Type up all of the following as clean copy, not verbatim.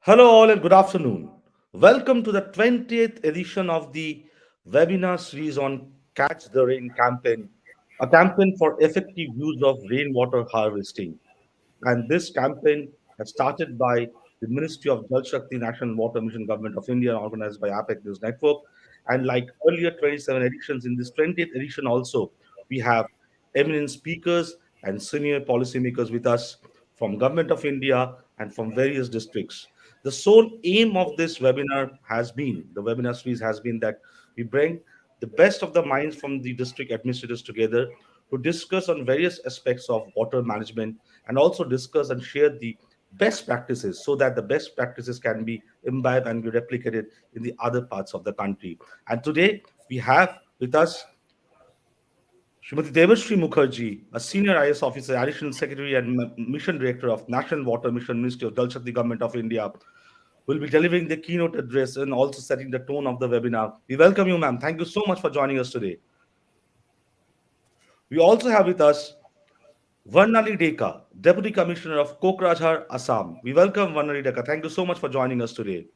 Hello, all, and good afternoon. Welcome to the 20th edition of the webinar series on Catch the Rain campaign, a campaign for effective use of rainwater harvesting. And this campaign has started by the Ministry of Jal Shakti National Water Mission Government of India, organized by APAC News Network. And like earlier 27 editions, in this 20th edition also, we have eminent speakers and senior policymakers with us from Government of India and from various districts. The sole aim of this webinar has been, the webinar series has been that we bring the best of the minds from the district administrators together to discuss on various aspects of water management and also discuss and share the best practices so that the best practices can be imbibed and be replicated in the other parts of the country. And today we have with us Srimati Debashree Mukherjee, a senior IS officer, additional secretary and mission director of National Water Mission, Ministry of Jal Shakti, Government of India, will be delivering the keynote address and also setting the tone of the webinar. We welcome you, ma'am. Thank you so much for joining us today. We also have with us Varnali Deka, Deputy Commissioner of Kokrajhar, Assam. We welcome Varnali Deka. Thank you so much for joining us today.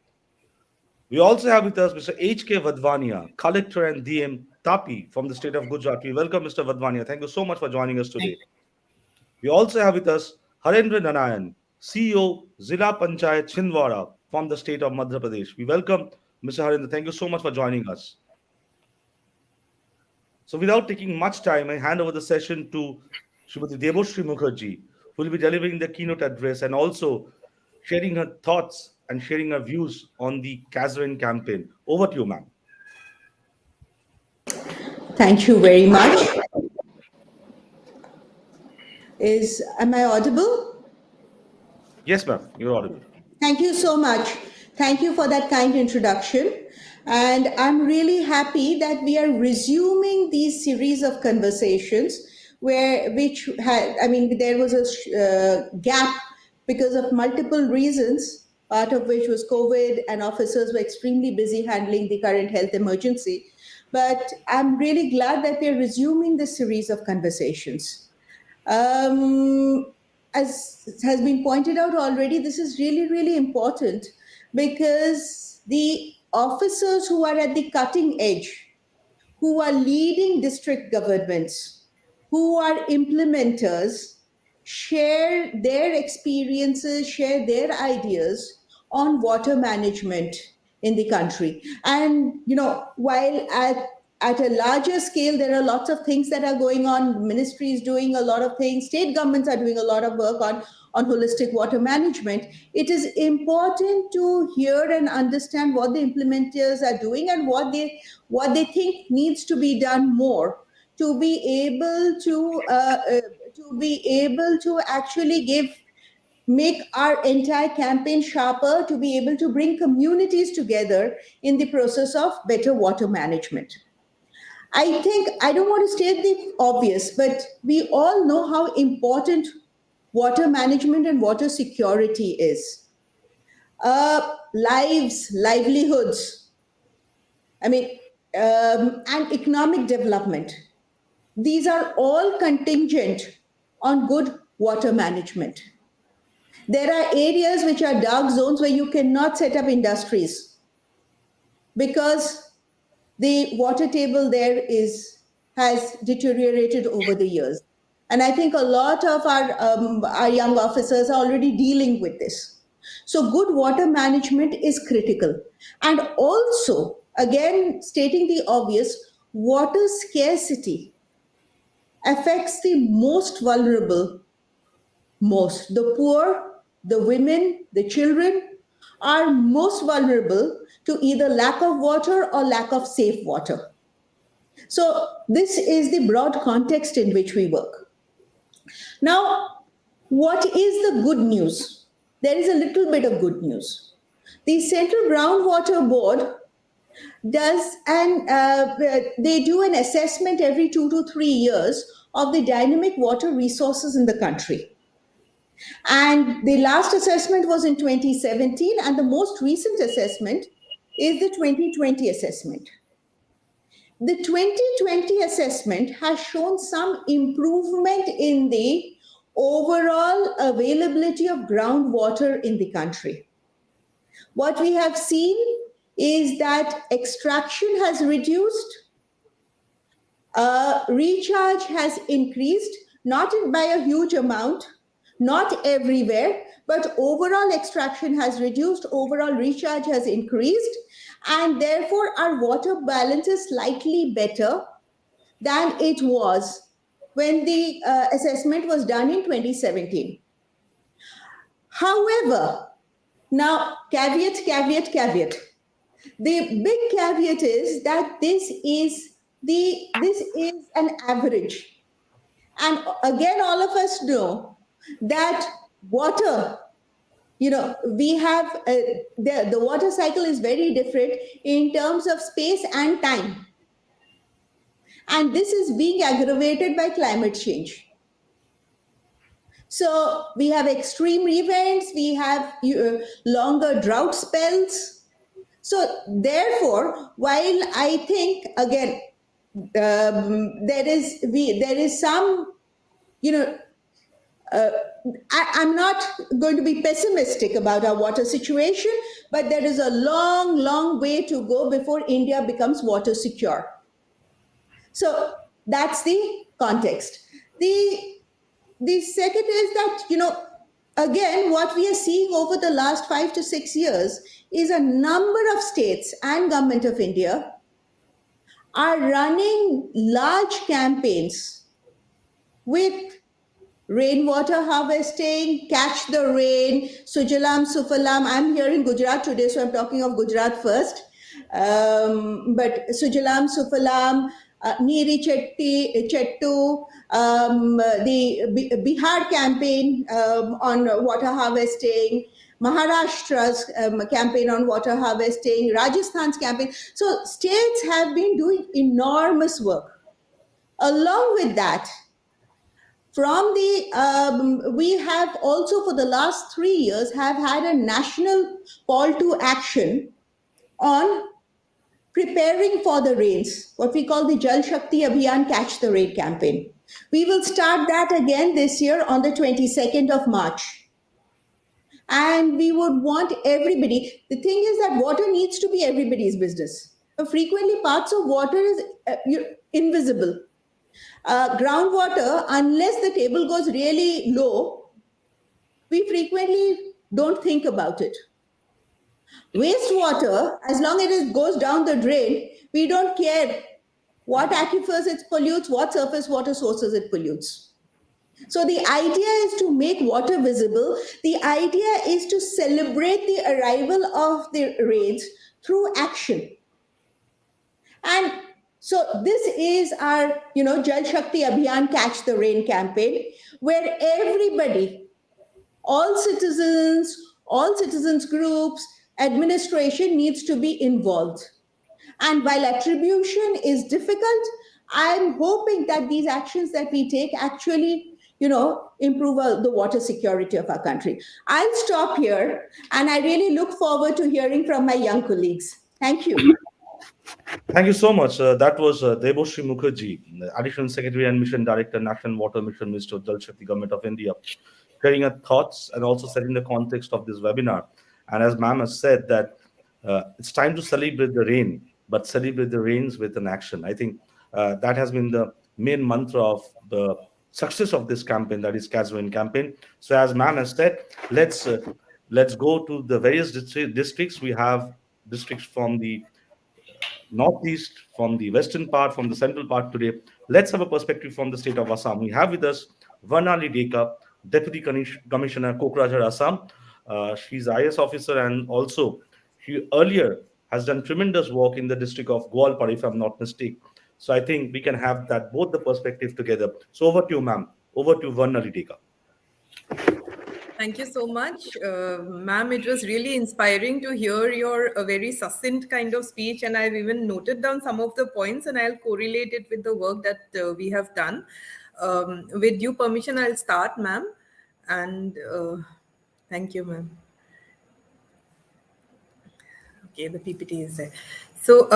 We also have with us Mr. H.K. Vadhvaniya, Collector and DM Tapi from the state of Gujarat. We welcome Mr. Vadhvaniya. Thank you so much for joining us today. We also have with us Harendra Narayan, CEO, Zila Panchayat Chhindwara from the state of Madhya Pradesh. We welcome Mr. Harendra. Thank you so much for joining us. So without taking much time, I hand over the session to Srimati Debashree Mukherjee, who will be delivering the keynote address and also sharing her thoughts and sharing her views on the Kazrin campaign. Over to you, ma'am. Thank you very much. Am I audible? Yes, ma'am, you're audible. Thank you so much. Thank you for that kind introduction. And I'm really happy that we are resuming these series of conversations there was a gap because of multiple reasons, part of which was COVID, and officers were extremely busy handling the current health emergency. But I'm really glad that we're resuming this series of conversations. As has been pointed out already, this is really, really important because the officers who are at the cutting edge, who are leading district governments, who are implementers, share their experiences, share their ideas on water management in the country. And, while at a larger scale, there are lots of things that are going on. Ministry is doing a lot of things. State governments are doing a lot of work on holistic water management. It is important to hear and understand what the implementers are doing and what they think needs to be done more to be able to actually make our entire campaign sharper, to be able to bring communities together in the process of better water management. I think I don't want to state the obvious, but we all know how important water management and water security is. Livelihoods, and economic development. These are all contingent on good water management. There are areas which are dark zones where you cannot set up industries because the water table there has deteriorated over the years. And I think a lot of our young officers are already dealing with this. So good water management is critical. And also, again, stating the obvious, water scarcity affects the most vulnerable most. The poor, the women, the children are most vulnerable to either lack of water or lack of safe water. So this is the broad context in which we work. Now, what is the good news? There is a little bit of good news. The Central Groundwater Board they do an assessment every 2 to 3 years of the dynamic water resources in the country. And the last assessment was in 2017, and the most recent assessment is the 2020 assessment. The 2020 assessment has shown some improvement in the overall availability of groundwater in the country. What we have seen is that extraction has reduced, recharge has increased, not by a huge amount, not everywhere, but overall extraction has reduced, overall recharge has increased, and therefore our water balance is slightly better than it was when the assessment was done in 2017. However, now caveat. The big caveat is that this is an average. And again, all of us know that water, we have the water cycle is very different in terms of space and time. And this is being aggravated by climate change. So we have extreme events, we have longer drought spells. So therefore, while I think, again, there is some, I'm not going to be pessimistic about our water situation, but there is a long way to go before India becomes water secure. So that's the context. The second is that, again, what we are seeing over the last 5 to 6 years is a number of states and Government of India are running large campaigns with rainwater harvesting, catch the rain, Sujalam Sufalam. I'm here in Gujarat today, so I'm talking of Gujarat first. But Sujalam Sufalam, Neeri Chettu, the Bihar campaign on water harvesting, Maharashtra's campaign on water harvesting, Rajasthan's campaign. So states have been doing enormous work. Along with that, we have also for the last 3 years have had a national call to action on preparing for the rains, what we call the Jal Shakti Abhiyan Catch the Rain campaign. We will start that again this year on the 22nd of March. And we would want everybody, the thing is that water needs to be everybody's business. Frequently parts of water is invisible. Groundwater, unless the table goes really low, we frequently don't think about it. Wastewater, as long as it goes down the drain, we don't care what aquifers it pollutes, what surface water sources it pollutes. So the idea is to make water visible. The idea is to celebrate the arrival of the rains through action. And so this is our, Jal Shakti Abhiyan Catch the Rain campaign, where everybody, all citizens groups, administration needs to be involved. And while attribution is difficult, I'm hoping that these actions that we take actually, improve the water security of our country. I'll stop here, and I really look forward to hearing from my young colleagues. Thank you. Thank you so much. That was Debashree Mukherjee, Additional Secretary and Mission Director, National Water Mission, Minister of Jal Shakti, Government of India, sharing her thoughts and also setting the context of this webinar. And as ma'am has said that it's time to celebrate the rain, but celebrate the rains with an action. I think that has been the main mantra of the success of this campaign, that is Catch the Rain campaign. So as ma'am has said, let's go to the various districts. We have districts from the northeast, from the western part, from the central part today. Let's have a perspective from the state of Assam. We have with us Varnali Deka, Deputy Commissioner, Kokrajhar, Assam. She's IS officer, and also she earlier has done tremendous work in the district of Gwalpara, if I'm not mistaken. So I think we can have that both the perspective together. So over to you, ma'am. Over to Varnali Deka. Thank you so much, ma'am. It was really inspiring to hear your very succinct kind of speech, and I've even noted down some of the points, and I'll correlate it with the work that we have done. With due permission, I'll start, ma'am. And thank you, ma'am. Okay, the PPT is there. So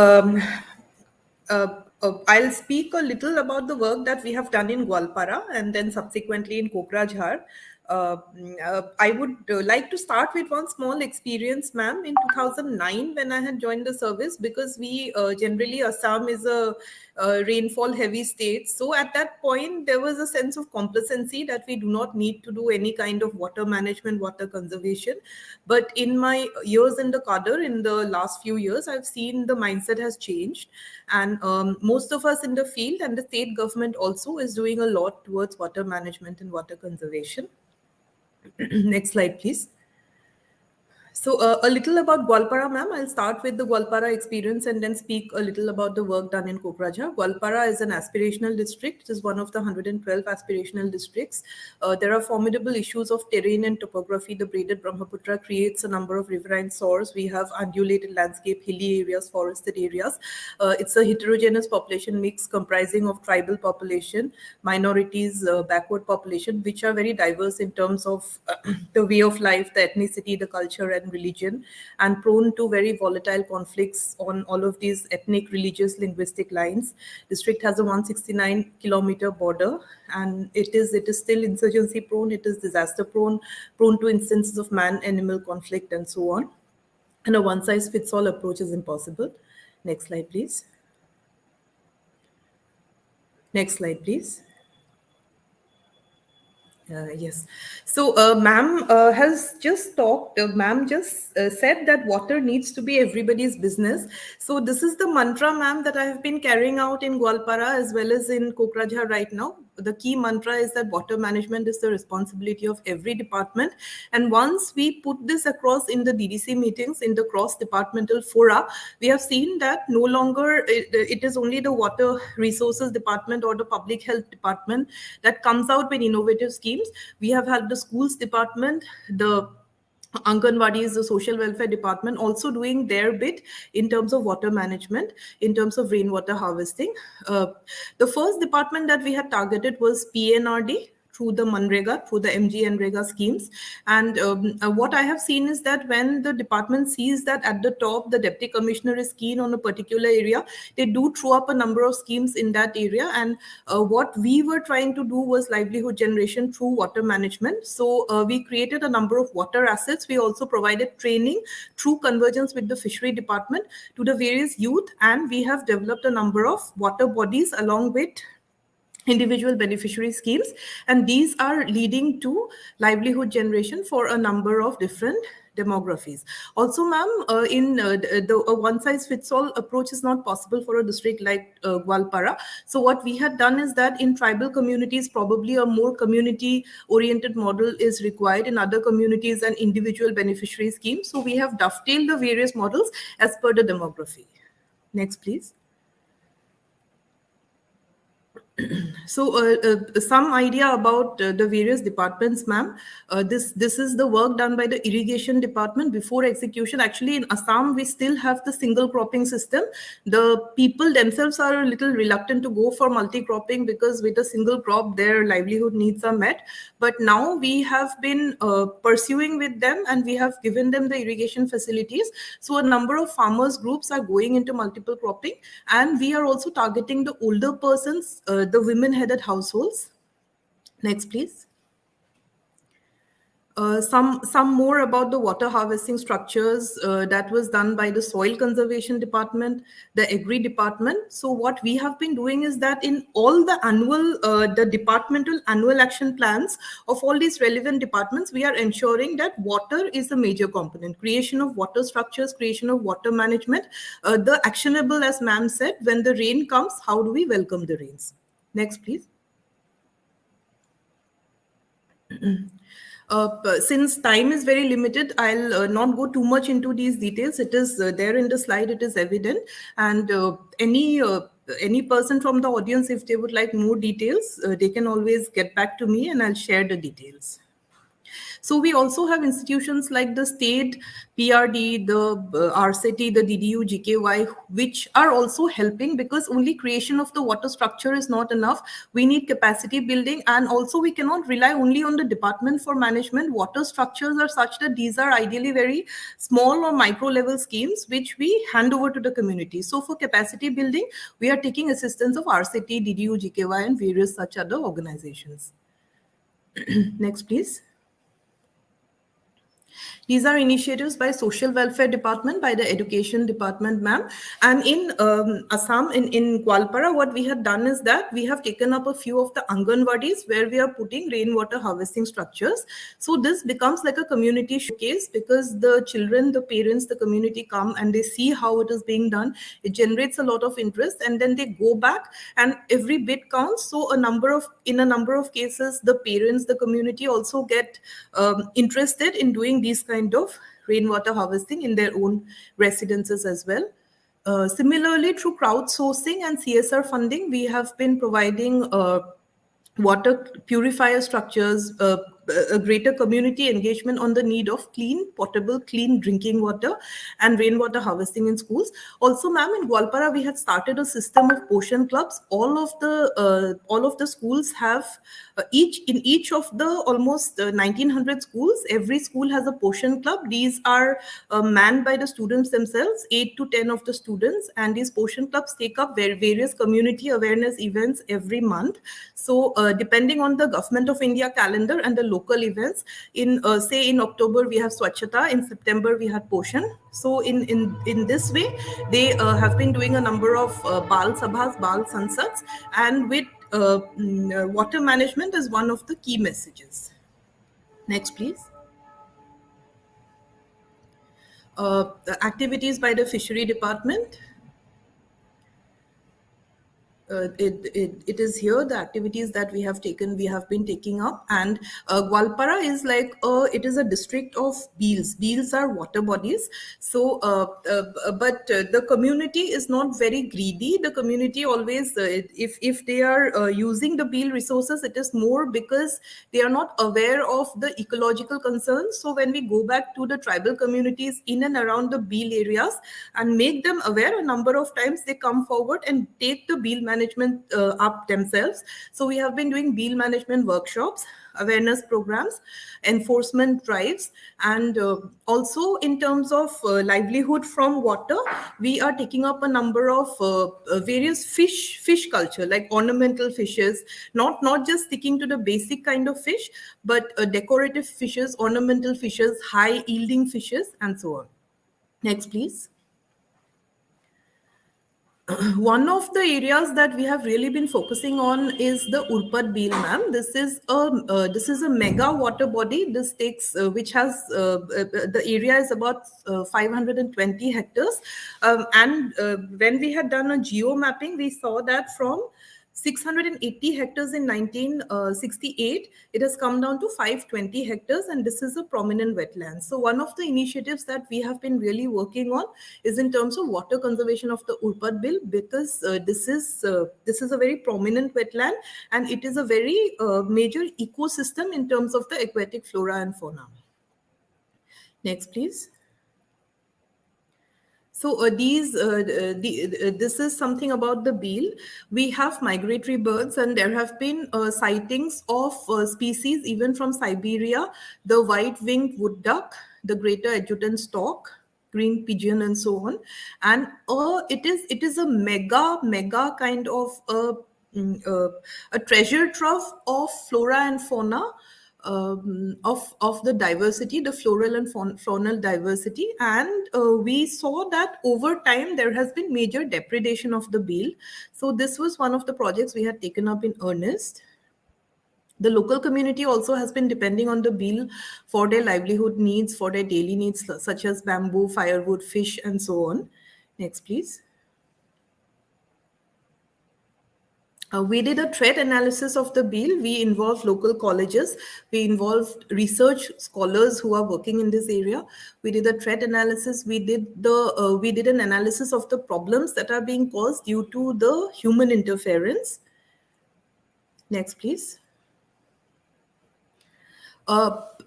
I'll speak a little about the work that we have done in Gwalpara and then subsequently in Kokrajhar. I would like to start with one small experience, ma'am. In 2009, when I had joined the service, because we generally Assam is a rainfall heavy state. So at that point, there was a sense of complacency that we do not need to do any kind of water management, water conservation. But in my years in the cadre, in the last few years, I've seen the mindset has changed. And most of us in the field and the state government also is doing a lot towards water management and water conservation. Next slide, please. So a little about Gwalpara, ma'am. I'll start with the Gwalpara experience and then speak a little about the work done in Kokrajhar. Gwalpara is an aspirational district. It is one of the 112 aspirational districts. There are formidable issues of terrain and topography. The braided Brahmaputra creates a number of riverine soars. We have undulated landscape, hilly areas, forested areas. It's a heterogeneous population mix comprising of tribal population, minorities, backward population, which are very diverse in terms of the way of life, the ethnicity, the culture, and religion, and prone to very volatile conflicts on all of these ethnic, religious, linguistic lines. District has a 169-kilometer border, and it is still insurgency prone, it is disaster prone to instances of man-animal conflict, and so on. And a one-size-fits-all approach is impossible. Next slide, please. Next slide, please. Yes. So, ma'am has just talked, ma'am just said that water needs to be everybody's business. So, this is the mantra, ma'am, that I have been carrying out in Gwalpara as well as in Kokrajhar right now. The key mantra is that water management is the responsibility of every department. And once we put this across in the DDC meetings, in the cross-departmental fora, we have seen that no longer it is only the water resources department or the public health department that comes out with innovative schemes. We have had the schools department, the Anganwadi is the social welfare department also doing their bit in terms of water management, in terms of rainwater harvesting. The first department that we had targeted was PNRD, through the Manrega, through the MG and Rega schemes. And what I have seen is that when the department sees that at the top, the deputy commissioner is keen on a particular area, they do throw up a number of schemes in that area. And what we were trying to do was livelihood generation through water management. So we created a number of water assets. We also provided training through convergence with the fishery department to the various youth. And we have developed a number of water bodies along with individual beneficiary schemes, and these are leading to livelihood generation for a number of different demographies. Also, ma'am, in the one-size-fits-all approach is not possible for a district like Gwalpara. So what we had done is that in tribal communities, probably a more community-oriented model is required. In other communities, an individual beneficiary scheme. So we have dovetailed the various models as per the demography. Next, please. So some idea about the various departments, ma'am. This is the work done by the irrigation department before execution. Actually, in Assam, we still have the single cropping system. The people themselves are a little reluctant to go for multi-cropping because with a single crop, their livelihood needs are met. But now we have been pursuing with them and we have given them the irrigation facilities. So a number of farmers groups are going into multiple cropping, and we are also targeting the older persons, the women-headed households. Next, please. Some more about the water harvesting structures that was done by the soil conservation department, the agri department. So what we have been doing is that in all the annual, the departmental annual action plans of all these relevant departments, we are ensuring that water is a major component. Creation of water structures, creation of water management, the actionable, as ma'am said, when the rain comes, how do we welcome the rains? Next, please. Since time is very limited, I'll not go too much into these details. It is there in the slide, it is evident. And any person from the audience, if they would like more details, they can always get back to me and I'll share the details. So we also have institutions like the state PRD, the RCT, the DDU, GKY, which are also helping, because only creation of the water structure is not enough. We need capacity building, and also we cannot rely only on the department for management. Water structures are such that these are ideally very small or micro level schemes, which we hand over to the community. So for capacity building, we are taking assistance of RCT, DDU, GKY, and various such other organizations. Next, please. These are initiatives by Social Welfare Department, by the Education Department, ma'am. And in Assam, in Gwalpara, what we have done is that we have taken up a few of the Anganwadis where we are putting rainwater harvesting structures. So this becomes like a community showcase because the children, the parents, the community come and they see how it is being done. It generates a lot of interest, and then they go back and every bit counts. So in a number of cases, the parents, the community also get interested in doing these kind of rainwater harvesting in their own residences as well. Similarly, through crowdsourcing and CSR funding, we have been providing water purifier structures, a greater community engagement on the need of clean, potable, clean drinking water and rainwater harvesting in schools. Also, ma'am, in Gwalpara, we had started a system of portion clubs. All of the schools have each of the almost 1900 schools, every school has a portion club. These are manned by the students themselves, 8 to 10 of the students, and these portion clubs take up various community awareness events every month. So depending on the Government of India calendar and the local events, in say in October we have Swachhata, in September we had Poshan. So in this way, they have been doing a number of Bal Sabhas, Bal Sansats, and with water management is one of the key messages. Next, please. The activities by the Fishery Department. It is here the activities that we have been taking up, and Gwalpara is like it is a district of beels. Beels are water bodies. So but the community is not very greedy. The community always if they are using the beel resources, it is more because they are not aware of the ecological concerns. So when we go back to the tribal communities in and around the beel areas and make them aware, a number of times they come forward and take the beel management up themselves. So we have been doing beel management workshops, awareness programs, enforcement drives, and also in terms of livelihood from water, we are taking up a number of various fish culture, like ornamental fishes, not just sticking to the basic kind of fish, but decorative fishes, ornamental fishes, high yielding fishes, and so on. Next, please. One of the areas that we have really been focusing on is the Urpat Beel, ma'am. This is a mega water body. This takes which has the area is about 520 hectares, and when we had done a geo mapping, we saw that from 680 hectares in 1968, it has come down to 520 hectares, and this is a prominent wetland. So one of the initiatives that we have been really working on is in terms of water conservation of the Urpat Bill, because this is a very prominent wetland, and it is a very major ecosystem in terms of the aquatic flora and fauna. Next, please. So this is something about the beel. We have migratory birds, and there have been sightings of species even from Siberia, the white-winged wood duck, the greater adjutant stork, green pigeon, and so on. And it is a mega kind of a treasure trove of flora and fauna. Of the diversity, the floral and faunal diversity, and we saw that over time there has been major depredation of the beel. So this was one of the projects we had taken up in earnest. The local community also has been depending on the beel for their livelihood needs, for their daily needs, such as bamboo, firewood, fish, and so on. Next, please. We did a threat analysis of the beel. We involved local colleges. We involved research scholars who are working in this area. We did a threat analysis. We did an analysis of the problems that are being caused due to the human interference. Next, please.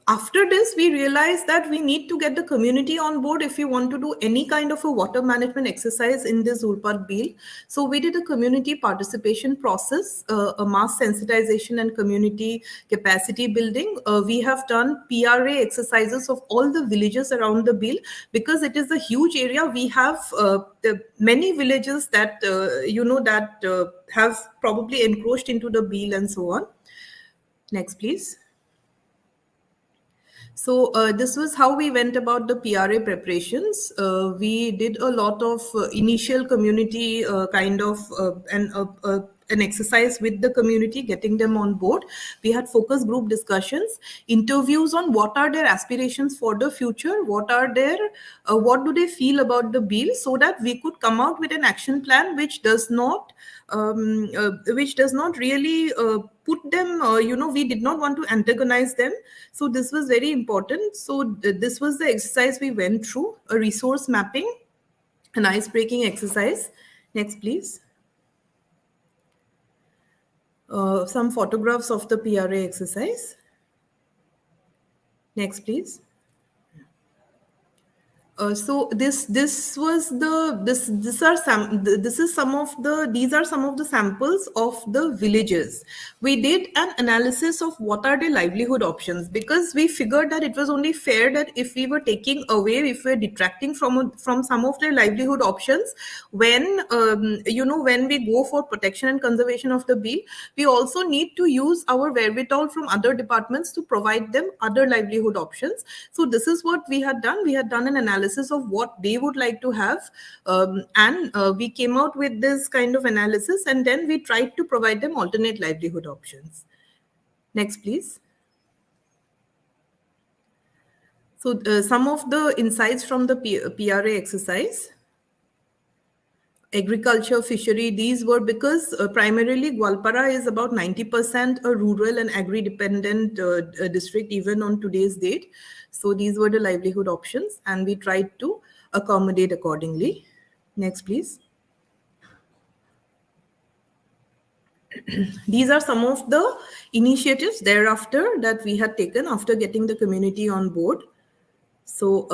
After this, we realized that we need to get the community on board if we want to do any kind of a water management exercise in this Urpat Beel. So we did a community participation process, a mass sensitization and community capacity building. We have done PRA exercises of all the villages around the Beel, because it is a huge area. We have many villages that, have probably encroached into the Beel and so on. Next, please. So this was how we went about the PRA preparations. We did a lot of initial community kind of an exercise with the community, getting them on board. We had focus group discussions, interviews on what are their aspirations for the future, what do they feel about the bill, so that we could come out with an action plan which does not really put them, we did not want to antagonize them. So this was very important. So this was the exercise we went through, a resource mapping, an ice breaking exercise. Next, please. Some photographs of the PRA exercise. Next, please. So this was the this are some this is some of the these are some of the samples of the villages. We did an analysis of what are the livelihood options, because we figured that it was only fair that if we were taking away, if we're detracting from some of their livelihood options, when when we go for protection and conservation of the bee, we also need to use our wherewithal from other departments to provide them other livelihood options. So this is what we had done. We had done an analysis of what they would like to have, and we came out with this kind of analysis, and then we tried to provide them alternate livelihood options. Next, please. So some of the insights from the PRA exercise. Agriculture, fishery, these were because primarily Gwalpara is about 90% a rural and agri-dependent district even on today's date. So these were the livelihood options, and we tried to accommodate accordingly. Next, please. These are some of the initiatives thereafter that we had taken after getting the community on board. So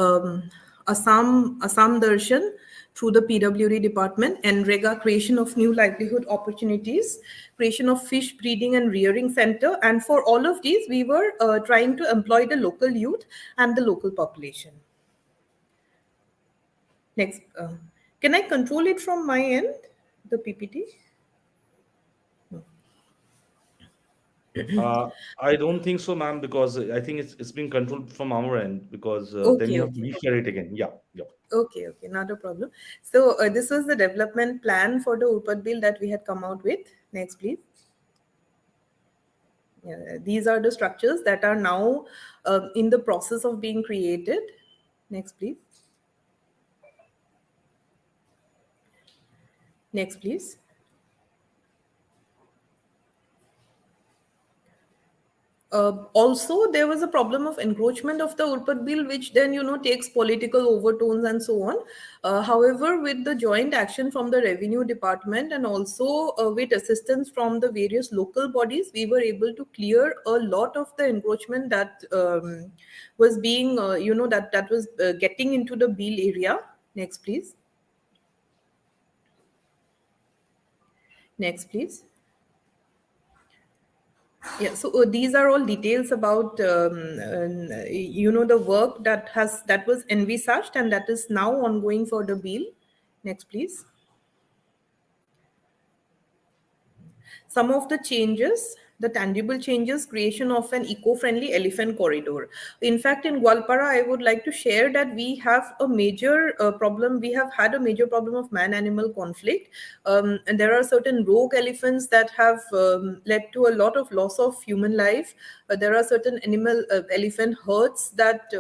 Assam Darshan through the PWD department, NREGA, creation of new livelihood opportunities, creation of fish breeding and rearing center. And for all of these, we were trying to employ the local youth and the local population. Next, can I control it from my end, the PPT? I don't think so, ma'am, because I think it's being controlled from our end, because then Okay, you have to okay. reshare it again. Yeah, yeah. Okay, not a problem. So this was the development plan for the UPAD bill that we had come out with. Next, please. Yeah, these are the structures that are now in the process of being created. Next, please. Next, please. Also, there was a problem of encroachment of the Urpat bill, which then, takes political overtones and so on. However, with the joint action from the revenue department and also with assistance from the various local bodies, we were able to clear a lot of the encroachment that was being, that was getting into the bill area. Next, please. Next, please. Yeah, so these are all details about the work that was envisaged and that is now ongoing for the bill. Next, please. Some of the changes, the tangible changes, creation of an eco-friendly elephant corridor. In fact, in Gwalpara, I would like to share that we have a major problem. We have had a major problem of man-animal conflict. And there are certain rogue elephants that have led to a lot of loss of human life. There are certain elephant herds that,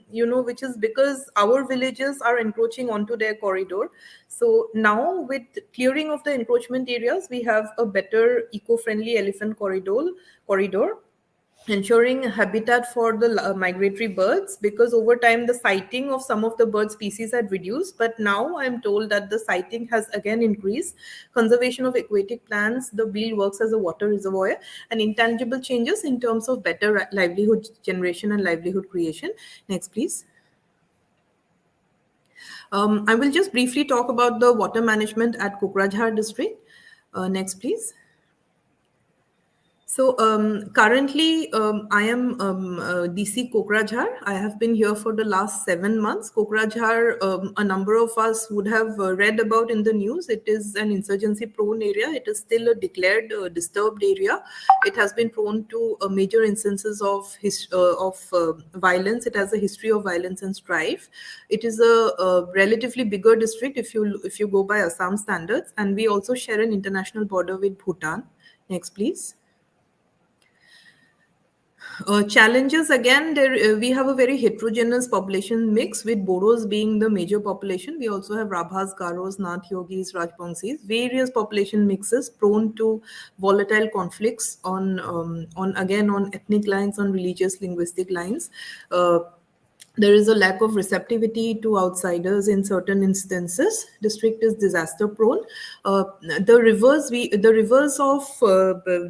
which is because our villages are encroaching onto their corridor. So now with clearing of the encroachment areas, we have a better eco-friendly elephant corridor, ensuring habitat for the migratory birds, because over time the sighting of some of the bird species had reduced, but now I'm told that the sighting has again increased. Conservation of aquatic plants, the bill works as a water reservoir, and intangible changes in terms of better livelihood generation and livelihood creation. Next, please. I will just briefly talk about the water management at Kokrajhar district. Next, please. So currently, I am DC Kokrajhar. I have been here for the last 7 months. Kokrajhar, a number of us would have read about in the news. It is an insurgency-prone area. It is still a declared disturbed area. It has been prone to major instances of violence. It has a history of violence and strife. It is a relatively bigger district if you go by Assam standards, and we also share an international border with Bhutan. Next, please. Challenges again, there we have a very heterogeneous population mix with Bodos being the major population. We also have Rabhas, Garos, Nath Yogis, Rajbangsis, various population mixes prone to volatile conflicts on ethnic lines, on religious linguistic lines. There is a lack of receptivity to outsiders in certain instances. District is disaster prone. The rivers of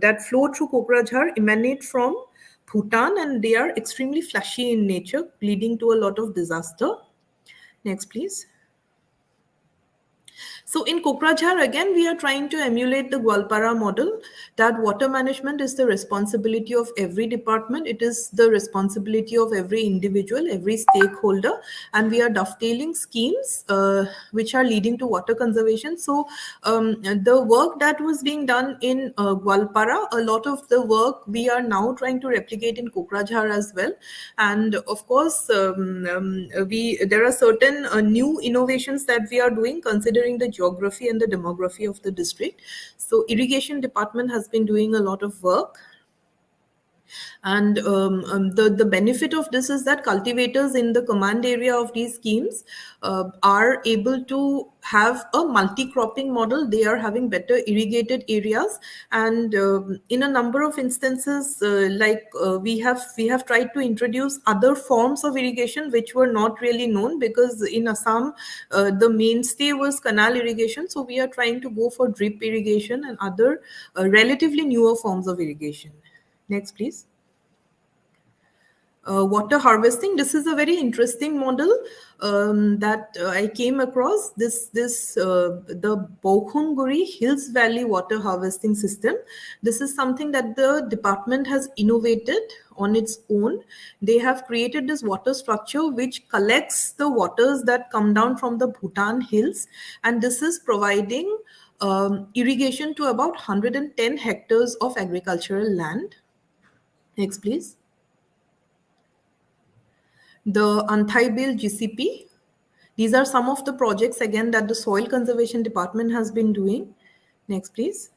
that flow through Kokrajhar emanate from Bhutan, and they are extremely flashy in nature, leading to a lot of disaster. Next, please. So in Kokrajhar, again, we are trying to emulate the Gwalpara model, that water management is the responsibility of every department. It is the responsibility of every individual, every stakeholder, and we are dovetailing schemes which are leading to water conservation. So the work that was being done in Gwalpara, a lot of the work we are now trying to replicate in Kokrajhar as well. And of course, there are certain new innovations that we are doing considering the geography and the demography of the district. So irrigation department has been doing a lot of work. And the benefit of this is that cultivators in the command area of these schemes are able to have a multi-cropping model. They are having better irrigated areas, and in a number of instances, we have tried to introduce other forms of irrigation which were not really known, because in Assam the mainstay was canal irrigation. So we are trying to go for drip irrigation and other relatively newer forms of irrigation. Next, please. Water harvesting. This is a very interesting model that I came across. The Guri Hills Valley water harvesting system. This is something that the department has innovated on its own. They have created this water structure which collects the waters that come down from the Bhutan hills, and this is providing irrigation to about 110 hectares of agricultural land. Next, please. The Untitled GCP. These are some of the projects again that the Soil Conservation Department has been doing. Next, please.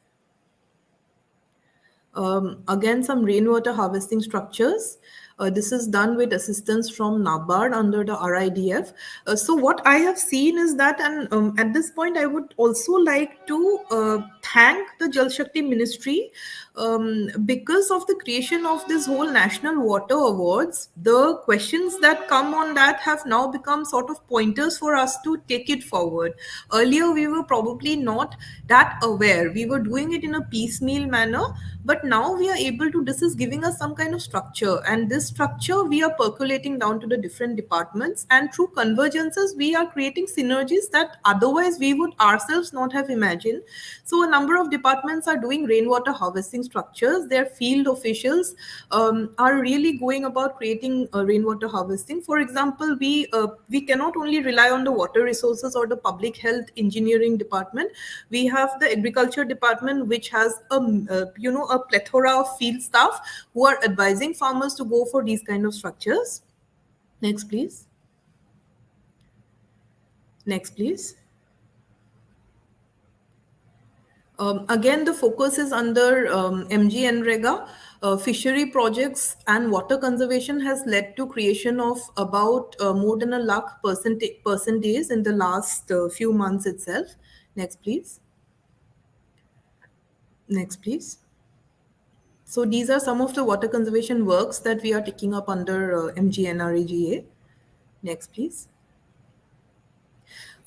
Again, some rainwater harvesting structures. This is done with assistance from NABARD under the RIDF. So what I have seen is that, and at this point, I would also like to thank the Jal Shakti Ministry because of the creation of this whole National Water Awards. The questions that come on that have now become sort of pointers for us to take it forward. Earlier, we were probably not that aware. We were doing it in a piecemeal manner, but now we are able to, this is giving us some kind of structure, and this structure we are percolating down to the different departments, and through convergences we are creating synergies that otherwise we would ourselves not have imagined. So a number of departments are doing rainwater harvesting structures. Their field officials are really going about creating rainwater harvesting. For example, we cannot only rely on the water resources or the public health engineering department. We have the agriculture department, which has a plethora of field staff who are advising farmers to go for these kind of structures. Next, please. Next, please. Again, the focus is under MGNREGA. Fishery projects and water conservation has led to creation of about more than 1 lakh percentage in the last few months itself. Next, please. Next, please. So these are some of the water conservation works that we are taking up under MGNREGA. Next, please.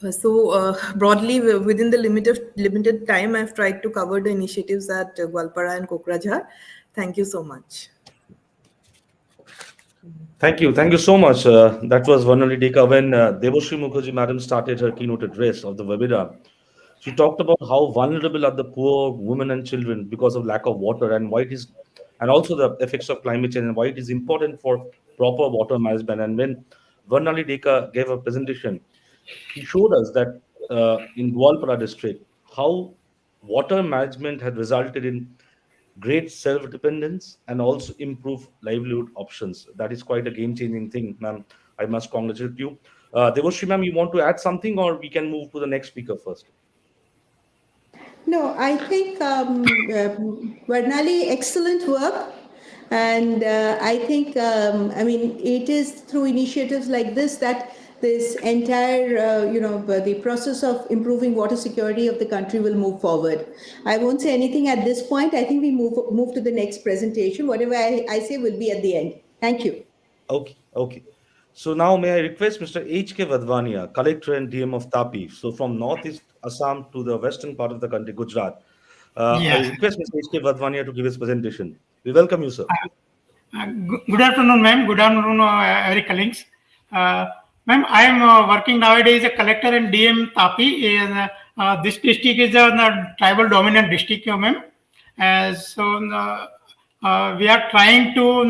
Broadly, within the limited time, I've tried to cover the initiatives at Gwalpara and Kokrajhar. Thank you so much. Thank you. Thank you so much. That was Varnali Deka. When Debashree Mukherjee madam started her keynote address of the webinar, she talked about how vulnerable are the poor women and children because of lack of water, and why it is and also the effects of climate change and why it is important for proper water management. And when Varnali Deka gave a presentation, he showed us that in Gwalpara district, how water management had resulted in great self-dependence and also improve livelihood options. That is quite a game-changing thing, ma'am. I must congratulate you. Debashree, ma'am, you want to add something, or we can move to the next speaker first? No, I think Varnali, excellent work. And I think, I mean, it is through initiatives like this that this entire, the process of improving water security of the country will move forward. I won't say anything at this point. I think we move to the next presentation. Whatever I say will be at the end. Thank you. Okay, okay. So now may I request Mr. H.K. Vadhvaniya, Collector and DM of Tapi. So from northeast Assam to the western part of the country, Gujarat. I Yeah. request Mr. H.K. Vadhvaniya to give his presentation. We welcome you, sir. Good afternoon, ma'am. Good afternoon, every colleagues. Ma'am, I am working nowadays as a collector and DM Tapi. And, this district is a tribal dominant district, ma'am. We are trying to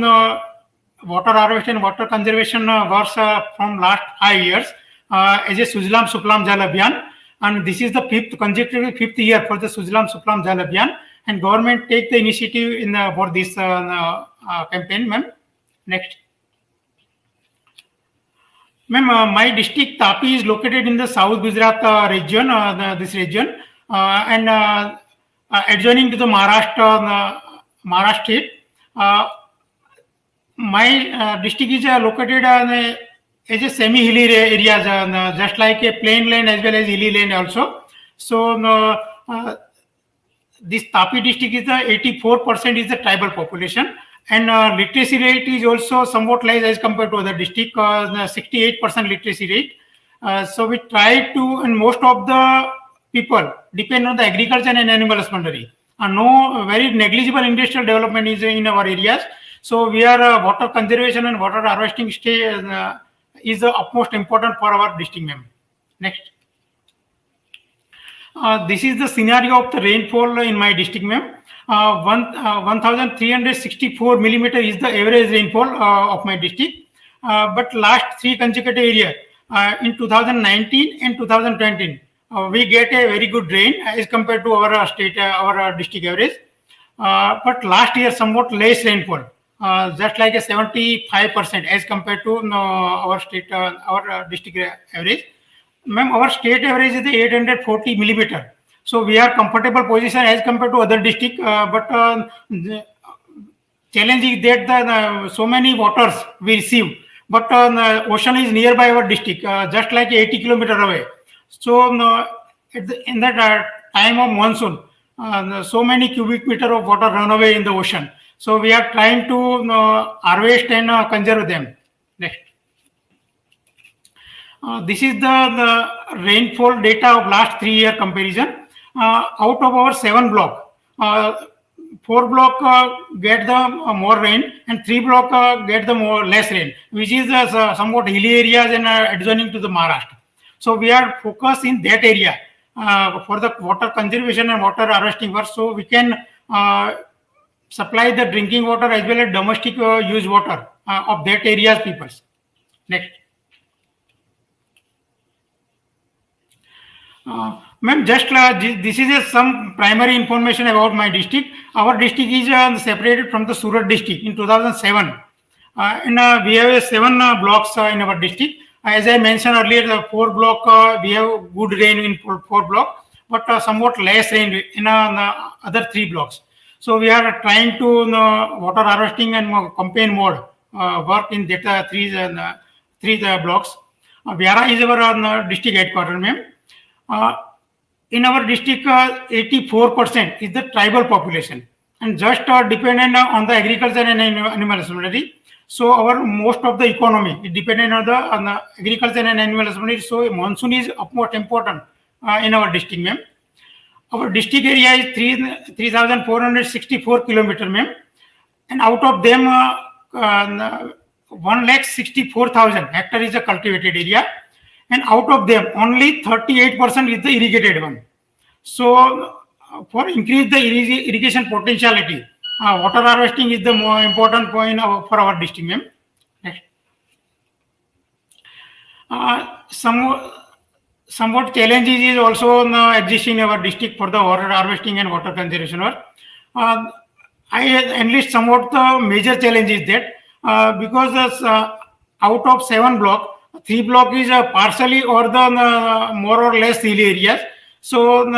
water harvesting, water conservation works from last 5 years as a Sujlam Suplam Jal Abhiyan. And this is the fifth year for the Sujlam Suplam Jal Abhiyan. And government take the initiative in for this campaign, ma'am. Next. Ma'am, my district Tapi is located in the South Gujarat region, this region, and adjoining to the Maharashtra state. My district is located as a semi-hilly areas, just like a plain land as well as hilly land also. So this Tapi district is 84% is the tribal population, and literacy rate is also somewhat less as compared to other district, 68% literacy rate. So we try to, and most of the people depend on the agriculture and animal husbandry. No very negligible industrial development is in our areas. So we are water conservation and water harvesting is the utmost important for our district, ma'am. Next. This is the scenario of the rainfall in my district, ma'am. 1,364 millimeter is the average rainfall of my district. But last 3 consecutive years, in 2019 and 2020, we get a very good rain as compared to our state, our district average. But last year, somewhat less rainfall, just like a 75% as compared to our state, our district average. Ma'am, our state average is 840 millimeter. So we are comfortable position as compared to other district. But the challenge is that so many waters we receive, but ocean is nearby our district, just like 80 kilometer away. So in that time of monsoon, so many cubic meter of water run away in the ocean. So we are trying to harvest and conserve them. Next. This is the rainfall data of last 3-year comparison. Out of our 7 block, 4 block get the more rain and 3 block get the less rain, which is somewhat hilly areas and adjoining to the Maharashtra. So we are focused in that area for the water conservation and water harvesting work, so we can supply the drinking water as well as domestic use water of that area's peoples. Next. Ma'am, just this is some primary information about my district. Our district is separated from the Surat district in 2007. And we have 7 blocks in our district. As I mentioned earlier, the 4 block, we have good rain in 4 block, but somewhat less rain in the other 3 blocks. So we are trying to water harvesting and campaign mode work in that 3 blocks. Viara is our district headquarters, ma'am. In our district, 84% is the tribal population, and just dependent on the agriculture and animal husbandry. So our most of the economy is dependent on the agriculture and animal husbandry. So monsoon is most important in our district, ma'am. Our district area is 3,464 kilometers, ma'am, and out of them 1,64,000 hectares is a cultivated area, and out of them only 38% is the irrigated one. So for increase the irrigation potentiality, Water harvesting is the more important point for our district, ma'am. Next. Somewhat challenges is also existing in our district for the water harvesting and water conservation work. I enlist somewhat the major challenge is that because out of 7 blocks, 3 blocks is partially or the more or less hilly areas. So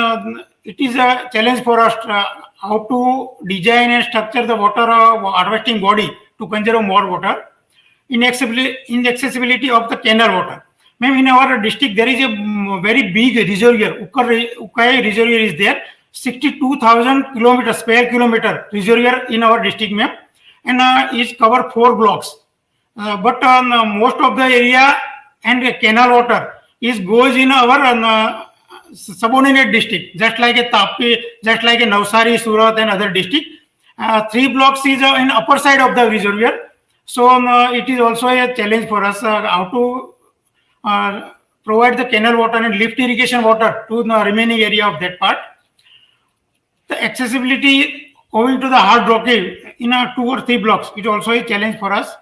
it is a challenge for us how to design and structure the water harvesting body to conserve more water. Inaccessibility of the canal water. Ma'am, in our district, there is a very big reservoir. Ukai reservoir is there. 62,000 kilometer, square kilometer reservoir in our district, ma'am. And is cover 4 blocks. But most of the area and canal water is goes in our subordinate district, just like a Tapi, just like a Navsari, Surat and other district. 3 blocks is in upper side of the reservoir. So it is also a challenge for us how to provide the canal water and lift irrigation water to the remaining area of that part. The accessibility owing to the hard blockage in 2 or 3 blocks is also a challenge for us.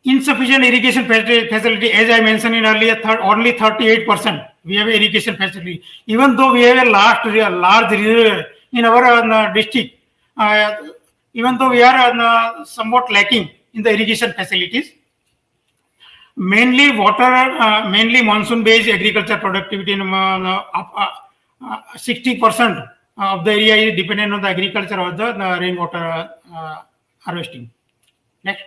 Insufficient irrigation facility, as I mentioned in earlier, only 38% we have irrigation facility. Even though we have a large reservoir in our district, even though we are somewhat lacking in the irrigation facilities. Mainly mainly monsoon-based agriculture productivity. 60% of the area is dependent on the agriculture or the rainwater harvesting. Next.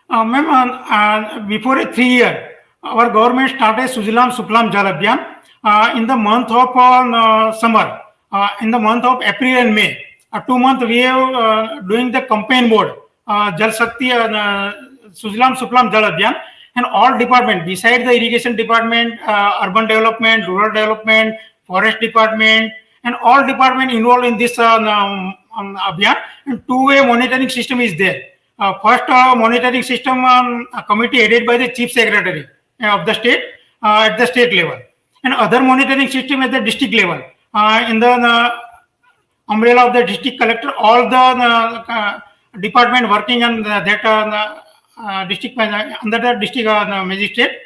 Ma'am, before 3 years, our government started Sujalam Suplam Jal Abhiyan in the month of summer, in the month of April and May. 2 months we have doing the campaign board, Jal Shakti, Sujalam Suplam Jal Abhiyan, and all department, besides the irrigation department, urban development, rural development, forest department, and all department involved in this Abhiyan, and 2-way monitoring system is there. First monitoring system committee headed by the chief secretary of the state at the state level, and other monitoring system at the district level in the umbrella of the district collector. All the department working on that district under the district magistrate.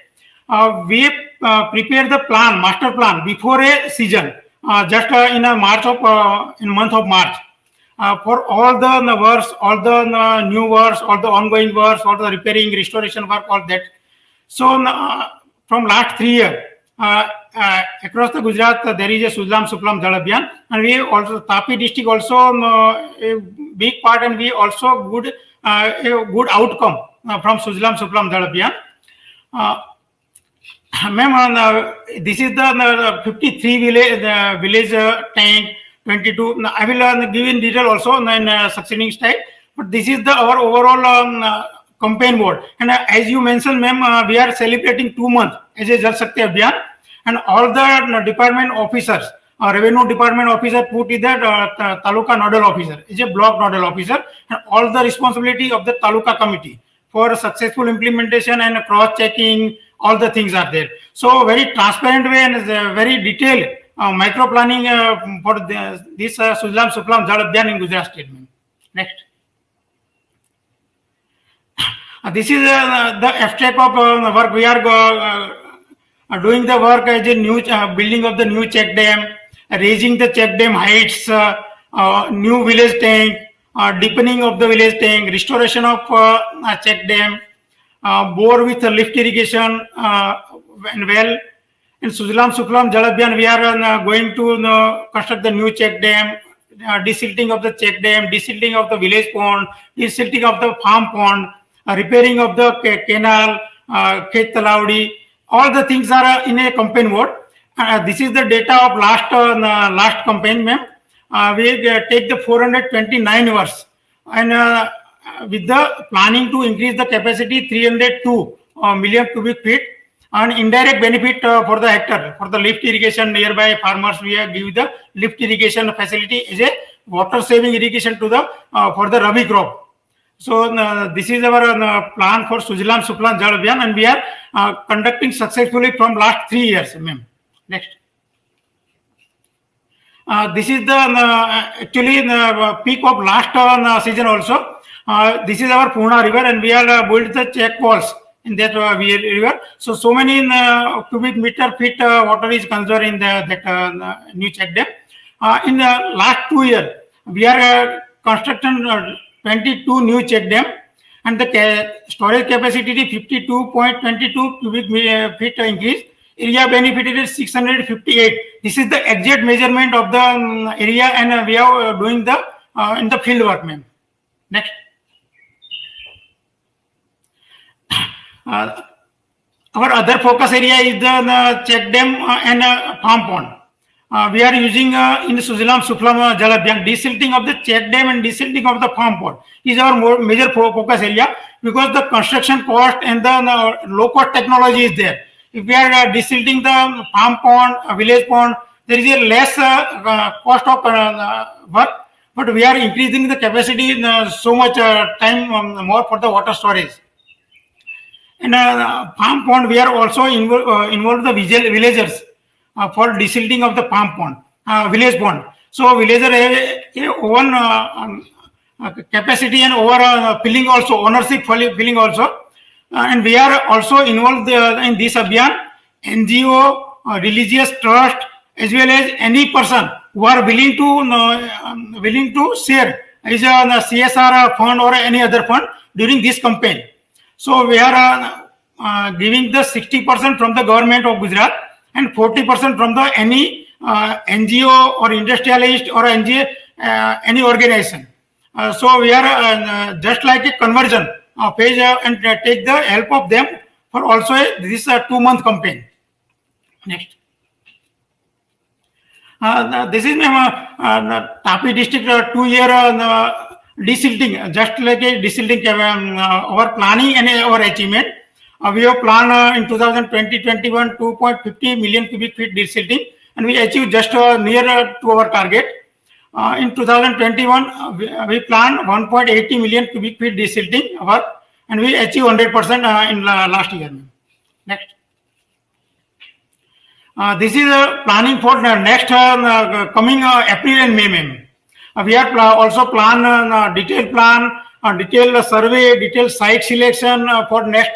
We prepare the plan, master plan before a season, just in a in month of March. For all the works, all the new works, all the ongoing works, all the repairing, restoration work, all that. So from last 3 years, across the Gujarat, there is a Sujalam Suplam Jal Abhiyan, and we also Tapi district also a big part, and we also a good outcome from Sujalam Suplam Jal Abhiyan. Ma'am, this is the 53 village tank. 22. I will give in detail also in succeeding slide. But this is our overall campaign board. And as you mentioned, ma'am, we are celebrating 2 months as a Jal Shakti Abhiyan, and all the department officers, revenue department officer put in the taluka nodal officer, is a block nodal officer, and all the responsibility of the taluka committee for successful implementation and cross-checking. All the things are there. So very transparent way and very detailed micro planning for this Sujalam Suplam Jal Abhiyan in Gujarat state. Next. This is the abstract of work. We are doing the work as a new building of the new check dam, raising the check dam heights, new village tank, deepening of the village tank, restoration of check dam, bore with lift irrigation and well. In Sujalam Suplam Jal Abhiyan, we are going to construct the new check dam, desilting of the check dam, desilting of the village pond, desilting of the farm pond, repairing of the canal, Khet Talaudi. All the things are in a campaign mode. This is the data of last campaign, ma'am. We take the 429 hours, and with the planning to increase the capacity 302 million cubic feet. And indirect benefit for the hectare, for the lift irrigation nearby farmers, we give the lift irrigation facility as a water saving irrigation to the for the Rabi crop. So this is our plan for Sujalam Suplam Jal Abhiyan, and we are conducting successfully from last 3 years, ma'am. Next. This is the actually the peak of last season also. This is our Purna river, and we are built the check walls in that river. So many cubic meter feet water is conserved in that new check dam. In the last 2 years, we are constructing 22 new check dam, and the storage capacity is 52.22 cubic feet increase. Area benefited is 658. This is the exact measurement of the area, and we are doing the in the field work, ma'am. Next. Our other focus area is the check dam and farm pond. We are using in the Sujalam Suflam Jal Abhiyan, desilting of the check dam and desilting of the farm pond is our major focus area, because the construction cost and the low cost technology is there. If we are desilting the farm pond, village pond, there is a less cost of work, but we are increasing the capacity in so much time more for the water storage. And farm pond, we are also involved the villagers for desilting of the farm pond, village pond. So villager have own capacity and over filling also, ownership filling also. And we are also involved in this Abhiyan, NGO, religious trust, as well as any person who are willing to share is a CSR fund or any other fund during this campaign. So we are giving the 60% from the government of Gujarat and 40% from the any NGO or industrialist or NGO, any organization. So we are just like a conversion page and take the help of them for also this 2-month campaign. Next. This is Tapi district 2-year desilting, just like a desilting our planning and our achievement. We have planned in 2020-21 2.50 million cubic feet desilting, and we achieved just near to our target. In 2021, we planned 1.80 million cubic feet desilting work, and we achieved 100% in last year. Next. This is planning for the next coming April and May. We are also plan detailed plan, detailed survey, detailed site selection for next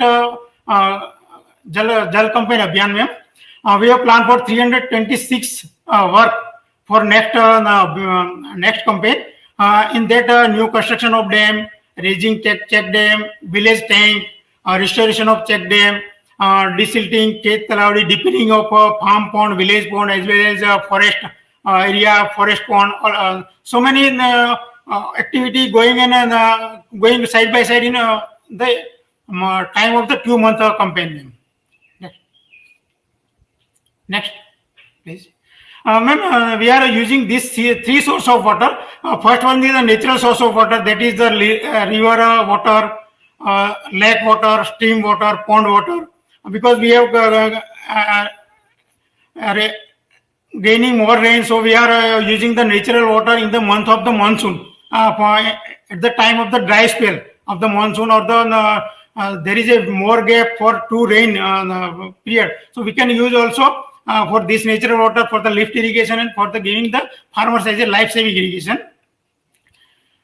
Jal campaign Abhiyan, ma'am. We have planned for 326 work for next campaign. In that new construction of dam, raising check dam, village tank, restoration of check dam, desilting, Khet Talawdi, deepening of farm pond, village pond, as well as forest area, forest pond. So many activity going and going side by side in the time of the 2-month campaign. Next, please. Ma'am, we are using these 3 sources of water. First one is the natural source of water, that is the river water, lake water, stream water, pond water. Because we have gaining more rain, so we are using the natural water in the month of the monsoon. At the time of the dry spell of the monsoon, or the there is a more gap for 2 rain period, so we can use also for this natural water for the lift irrigation and for the giving the farmers as a life-saving irrigation.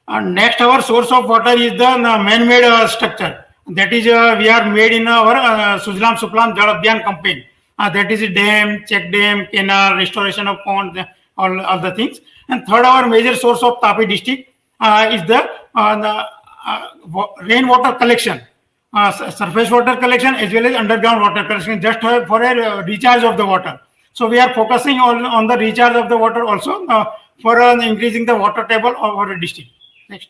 Next, our source of water is the man-made structure. That is we are made in our Sujalam Suflam Jal Abhiyan campaign. That is a dam, check dam, canal, restoration of ponds, all the things. And third, our major source of Tapi district is the rainwater collection, surface water collection as well as underground water collection, just for a recharge of the water. So we are focusing on the recharge of the water also for increasing the water table of our district. Next.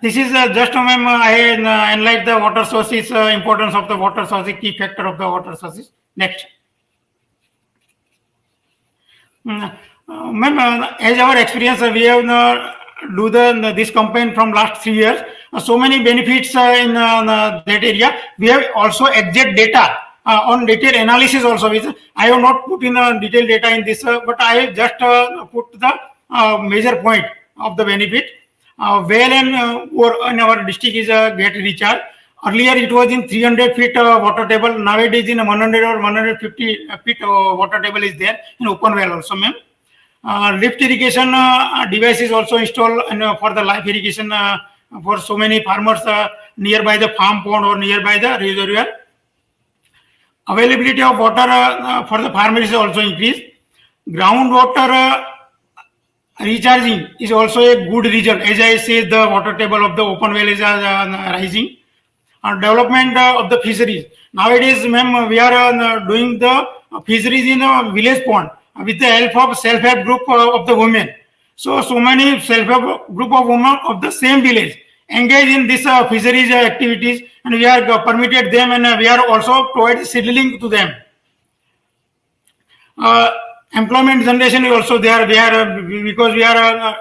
This is just I enlighten the water sources, importance of the water sources, key factor of the water sources. Next. Ma'am, as our experience, we have do this campaign from last 3 years. So many benefits in that area. We have also exact data on detailed analysis also. Which I have not put in detailed data in this, but I just put the major point of the benefit. Well and in our district is get recharge. Earlier it was in 300 feet water table. Nowadays in 100 or 150 feet water table is there in open well also, ma'am. Lift irrigation device is also installed for the live irrigation for so many farmers nearby the farm pond or nearby the reservoir. Availability of water for the farmers is also increased. Groundwater recharging is also a good result. As I said, the water table of the open well is rising. Development of the fisheries. Nowadays, ma'am, we are doing the fisheries in a village pond with the help of self-help group of the women. So many self-help group of women of the same village engage in this fisheries activities, and we are permitted them, and we are also providing seedling to them. Employment generation is also there. Because we are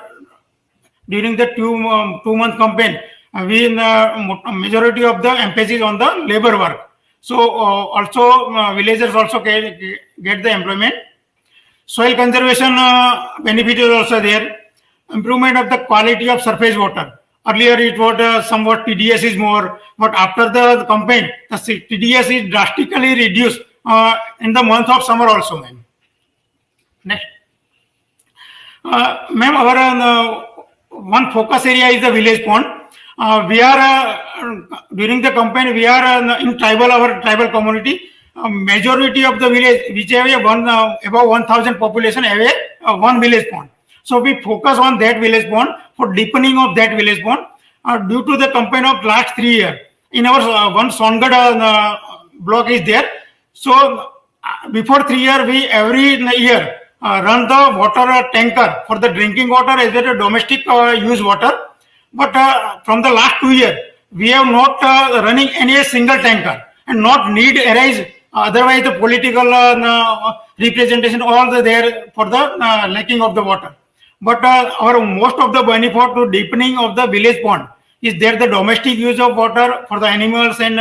during the 2-month campaign, we majority of the emphasis on the labor work. So also villagers also get the employment. Soil conservation benefit is also there. Improvement of the quality of surface water. Earlier it was somewhat TDS is more, but after the campaign, the TDS is drastically reduced in the month of summer also, ma'am. Next. Ma'am, our one focus area is the village pond. We are during the campaign, we are in our tribal community. Majority of the village which have above 1,000 population have one village pond. So we focus on that village pond for deepening of that village pond. Due to the campaign of last 3 years, in our one Songad block is there. So before 3 years, we every year run the water tanker for the drinking water as well as domestic use water. But from the last 2 years, we have not running any single tanker, and not need arise. Otherwise, the political representation all there for the lacking of the water. But our most of the benefit to deepening of the village pond is there the domestic use of water for the animals and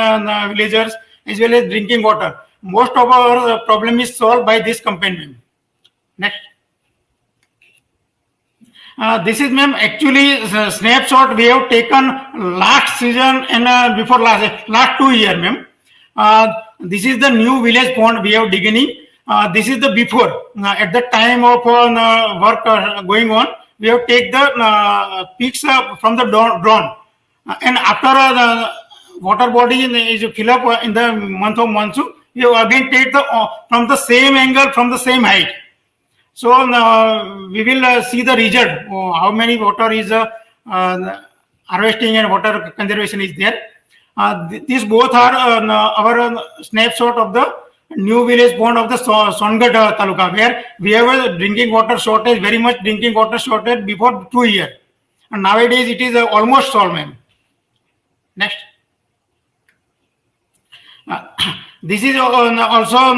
villagers as well as drinking water. Most of our problem is solved by this campaign. Next. This is, ma'am, actually a snapshot we have taken last season and before last 2 years, ma'am. This is the new village pond we have beginning. This is the before. At the time of work going on, we have take the pics from the drone. And after the water body is fill up in the month of monsoon, we have again take the from the same angle, from the same height. So we will see the result, how many water is harvesting and water conservation is there. These both are our snapshot of the new village pond of the Songad Taluka, where we have a drinking water shortage, very much drinking water shortage before 2 years. And nowadays it is almost solved, ma'am. Next. This is also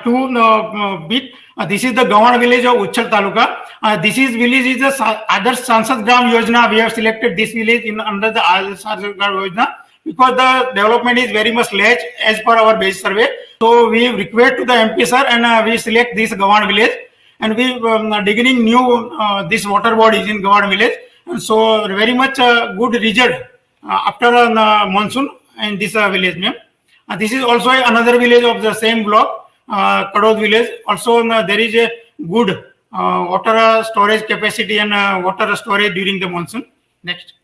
two bit. This is the Gawan village of Uchchal Taluka. This is village is the Adarsh Sansad Gram Yojana. We have selected this village in under the Adarsh Sansad Gram Yojana because the development is very much large as per our base survey. So we request to the MP sir and we select this Gawan village, and we beginning new this water bodies in Gawan village. And so very much good result after monsoon in this village, ma'am. This is also another village of the same block. Kadod village. Also, there is a good water storage capacity and water storage during the monsoon. Next.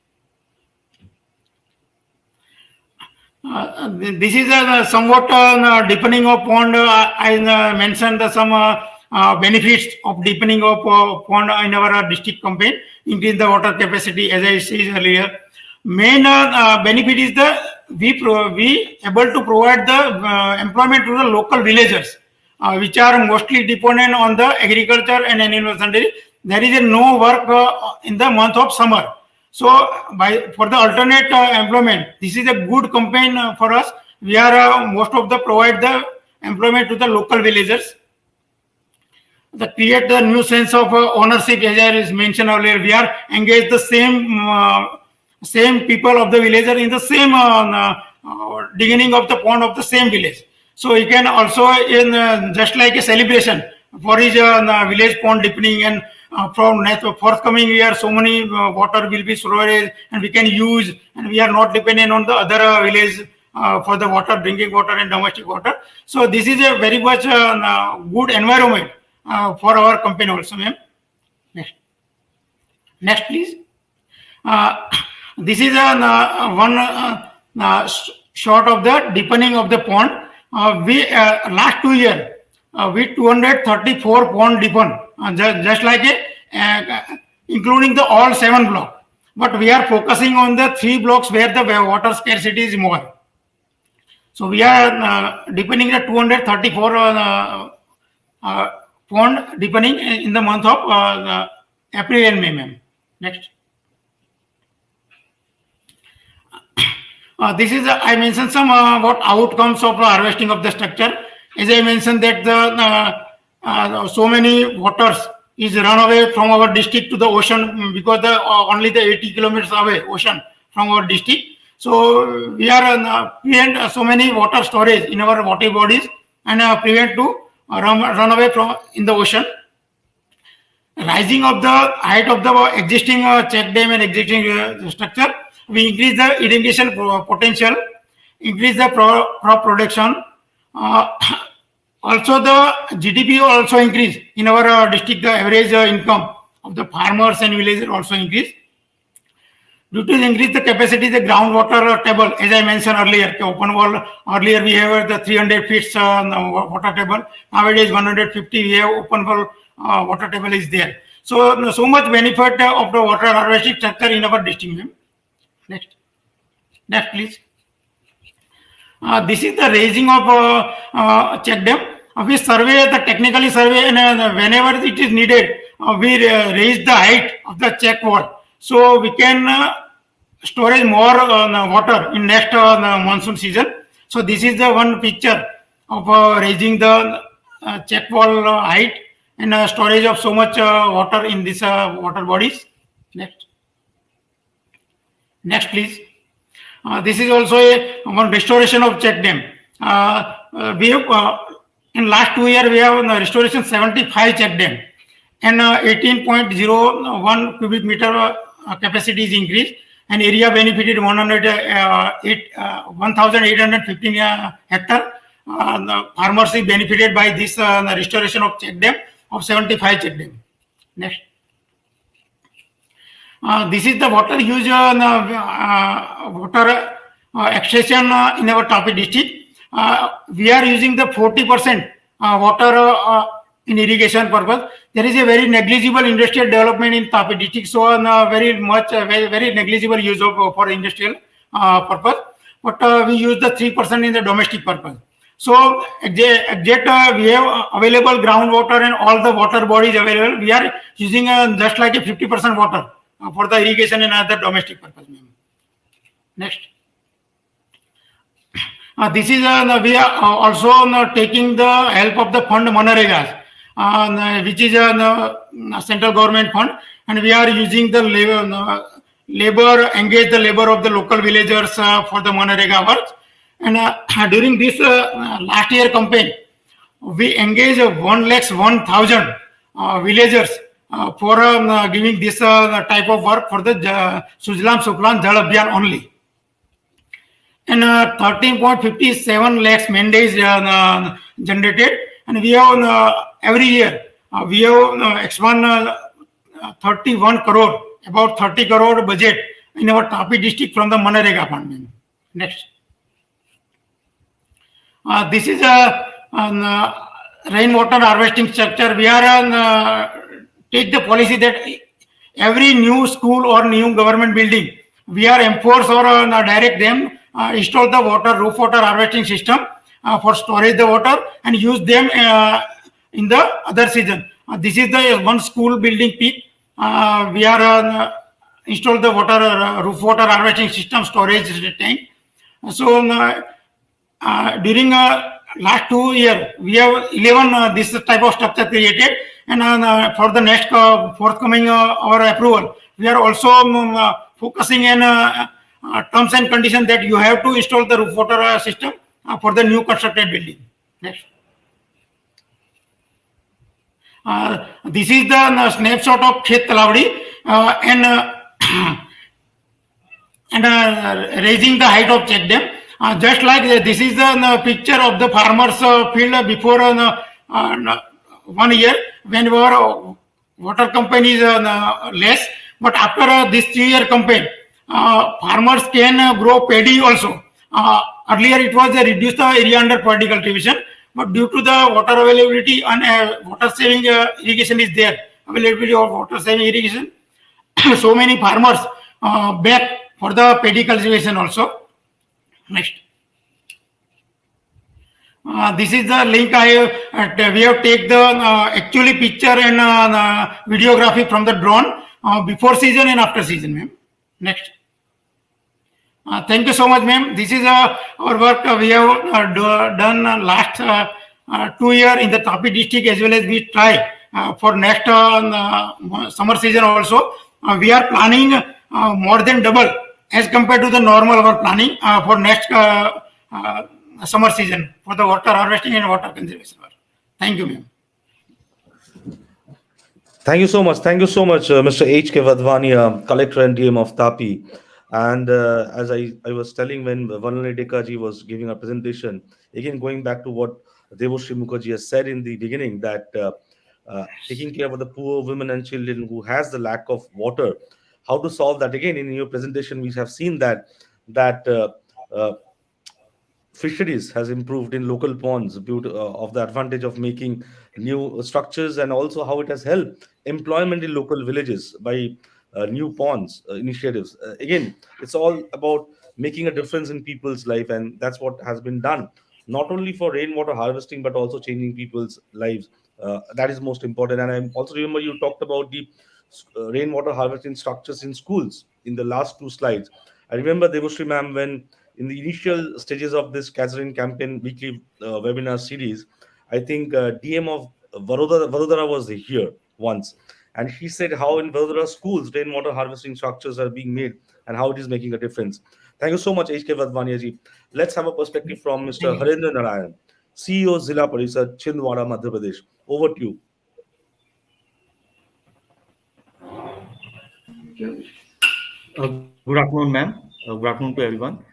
This is somewhat deepening of pond. I mentioned some benefits of deepening of pond in our district campaign. Increase the water capacity, as I said earlier. Main benefit is the we able to provide the employment to the local villagers, which are mostly dependent on the agriculture and animal husbandry. There is no work in the month of summer. So for the alternate employment, this is a good campaign for us. We are most of the provide the employment to the local villagers. That create the new sense of ownership, as I mentioned earlier. We are engaged the same people of the villager in the same beginning of the pond of the same village. So you can also in just like a celebration for his village pond deepening and from next forthcoming year, so many water will be storage and we can use, and we are not dependent on the other village for the water, drinking water and domestic water. So this is a very much good environment for our company also, ma'am. Next, please. This is one shot of the deepening of the pond. We last 2 years, we 234 pond deepen, just like including the all 7 blocks. But we are focusing on the 3 blocks where the water scarcity is more. So we are deepening the 234 pond deepening in the month of April and May, ma'am. Next. This is I mentioned some what outcomes of harvesting of the structure. As I mentioned that so many waters is run away from our district to the ocean because only the 80 kilometers away ocean from our district. So we are prevent so many water storage in our water bodies and prevent to run away from in the ocean. Rising of the height of the existing check dam and existing structure, we increase the irrigation potential, increase the crop production. Also the GDP also increase in our district. The average income of the farmers and villagers also increase. Due to increase the capacity, the groundwater table, as I mentioned earlier, open wall. Earlier we have the 300 feet water table. Nowadays 150 we have open wall water table is there. So much benefit of the water harvesting structure in our district. Next, please. This is the raising of check dam. We survey the technically survey, and whenever it is needed, we raise the height of the check wall, so we can storage more water in next monsoon season. So this is the one picture of raising the check wall height and storage of so much water in this water bodies. Next, please. This is also one restoration of check dam. We have in last 2 years we have restoration 75 check dam and 18.01 cubic meter capacity is increased and area benefited 1,815 hectare. The farmers is benefited by this restoration of check dam of 75 check dam. Next. This is the water use water extraction in our Tapi district. We are using the 40% water in irrigation purpose. There is a very negligible industrial development in Tapi district, so very negligible use of for industrial purpose. But we use the 3% in the domestic purpose. So exact we have available groundwater and all the water bodies available. We are using just like a 50% water for the irrigation and other domestic purpose. Next. This is we are also taking the help of the fund Manregas, which is a central government fund, and we are using the engage the labor of the local villagers for the Manrega works. And during this last year campaign, we engage 1,01,000 villagers for giving this type of work for the Sujlam Suklam Jal Abhiyan only. And 13.57 lakhs mandates generated, and we have every year we have expand 31 crore, about 30 crore budget in our Tapi district from the Manrega fund. Next. This is a rainwater harvesting structure. We are take the policy that every new school or new government building, we are enforce or direct them install the roof water harvesting system for storage the water and use them in the other season. This is the one school building peak. We are install the roof water harvesting system storage tank. So during last 2 years, we have 11 this type of structure created, and for the next forthcoming our approval, we are also focusing in terms and conditions that you have to install the roof water system for the new constructed building. Next. This is the snapshot of Khet Talavdi and raising the height of check dam. Just like this is the picture of the farmers field before 1 year when our water company is less, but after this 3-year campaign, farmers can grow paddy also. Earlier it was reduced the area under paddy cultivation, but due to the water availability and water saving irrigation is there, availability of water saving irrigation, so many farmers back for the paddy cultivation also. Next. This is the link we have take the actually picture and videography from the drone before season and after season, ma'am. Next. Thank you so much, ma'am. This is our work we have done last 2 years in the Tapi district, as well as we try for next summer season also. We are planning more than double as compared to the normal our planning for next summer season for the water harvesting and water conservation work. Thank you, ma'am. Thank you so much. Thank you so much, Mr. H.K. Vadhvaniya, Collector and DM of Tapi. And as I was telling when Varnali Deka ji was giving a presentation, again going back to what Debashree Mukherjee has said in the beginning, that taking care of the poor women and children who has the lack of water, how to solve that. Again, in your presentation, we have seen that fisheries has improved in local ponds of the advantage of making new structures, and also how it has helped employment in local villages by new ponds initiatives. Again, it's all about making a difference in people's life, and that's what has been done, not only for rainwater harvesting but also changing people's lives. That is most important. And I also remember you talked about the rainwater harvesting structures in schools in the last 2 slides. I remember, Debashree ma'am, when in the initial stages of this Catch the Rain campaign weekly webinar series, I think DM of Vadodara was here once, and he said how in Vadodara schools rainwater harvesting structures are being made and how it is making a difference. Thank you so much, H.K. Vadhvaniya ji. Let's have a perspective from Mr. Harendra Narayan, CEO Zilla Parishad, Chhindwara, Madhya Pradesh. Over to you. Good afternoon, ma'am. Good afternoon to everyone.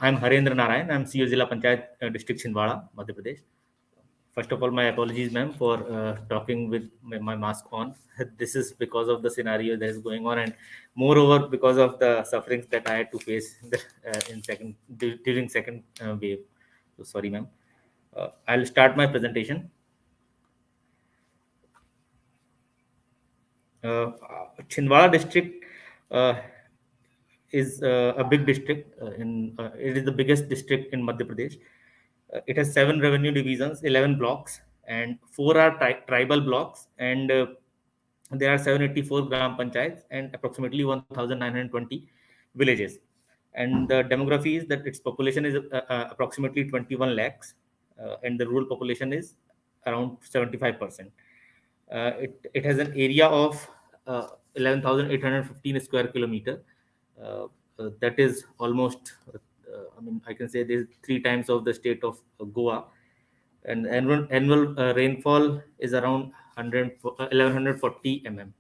I'm Harendra Narayan. I'm CEO Zilla Panchayat District Chhindwara, Madhya Pradesh. First of all, my apologies, ma'am, for talking with my mask on. This is because of the scenario that is going on, and moreover because of the sufferings that I had to face during second wave. So sorry, ma'am. I'll start my presentation. Chhindwara district is a big district. It is the biggest district in Madhya Pradesh. It has 7 revenue divisions, 11 blocks, and 4 are tribal blocks, and there are 784 gram panchayats and approximately 1,920 villages. And the demography is that its population is approximately 21 lakhs, and the rural population is around 75%. It has an area of 11,815 square kilometer. That is almost, I can say this 3 times of the state of Goa. And annual rainfall is around 1140 mm.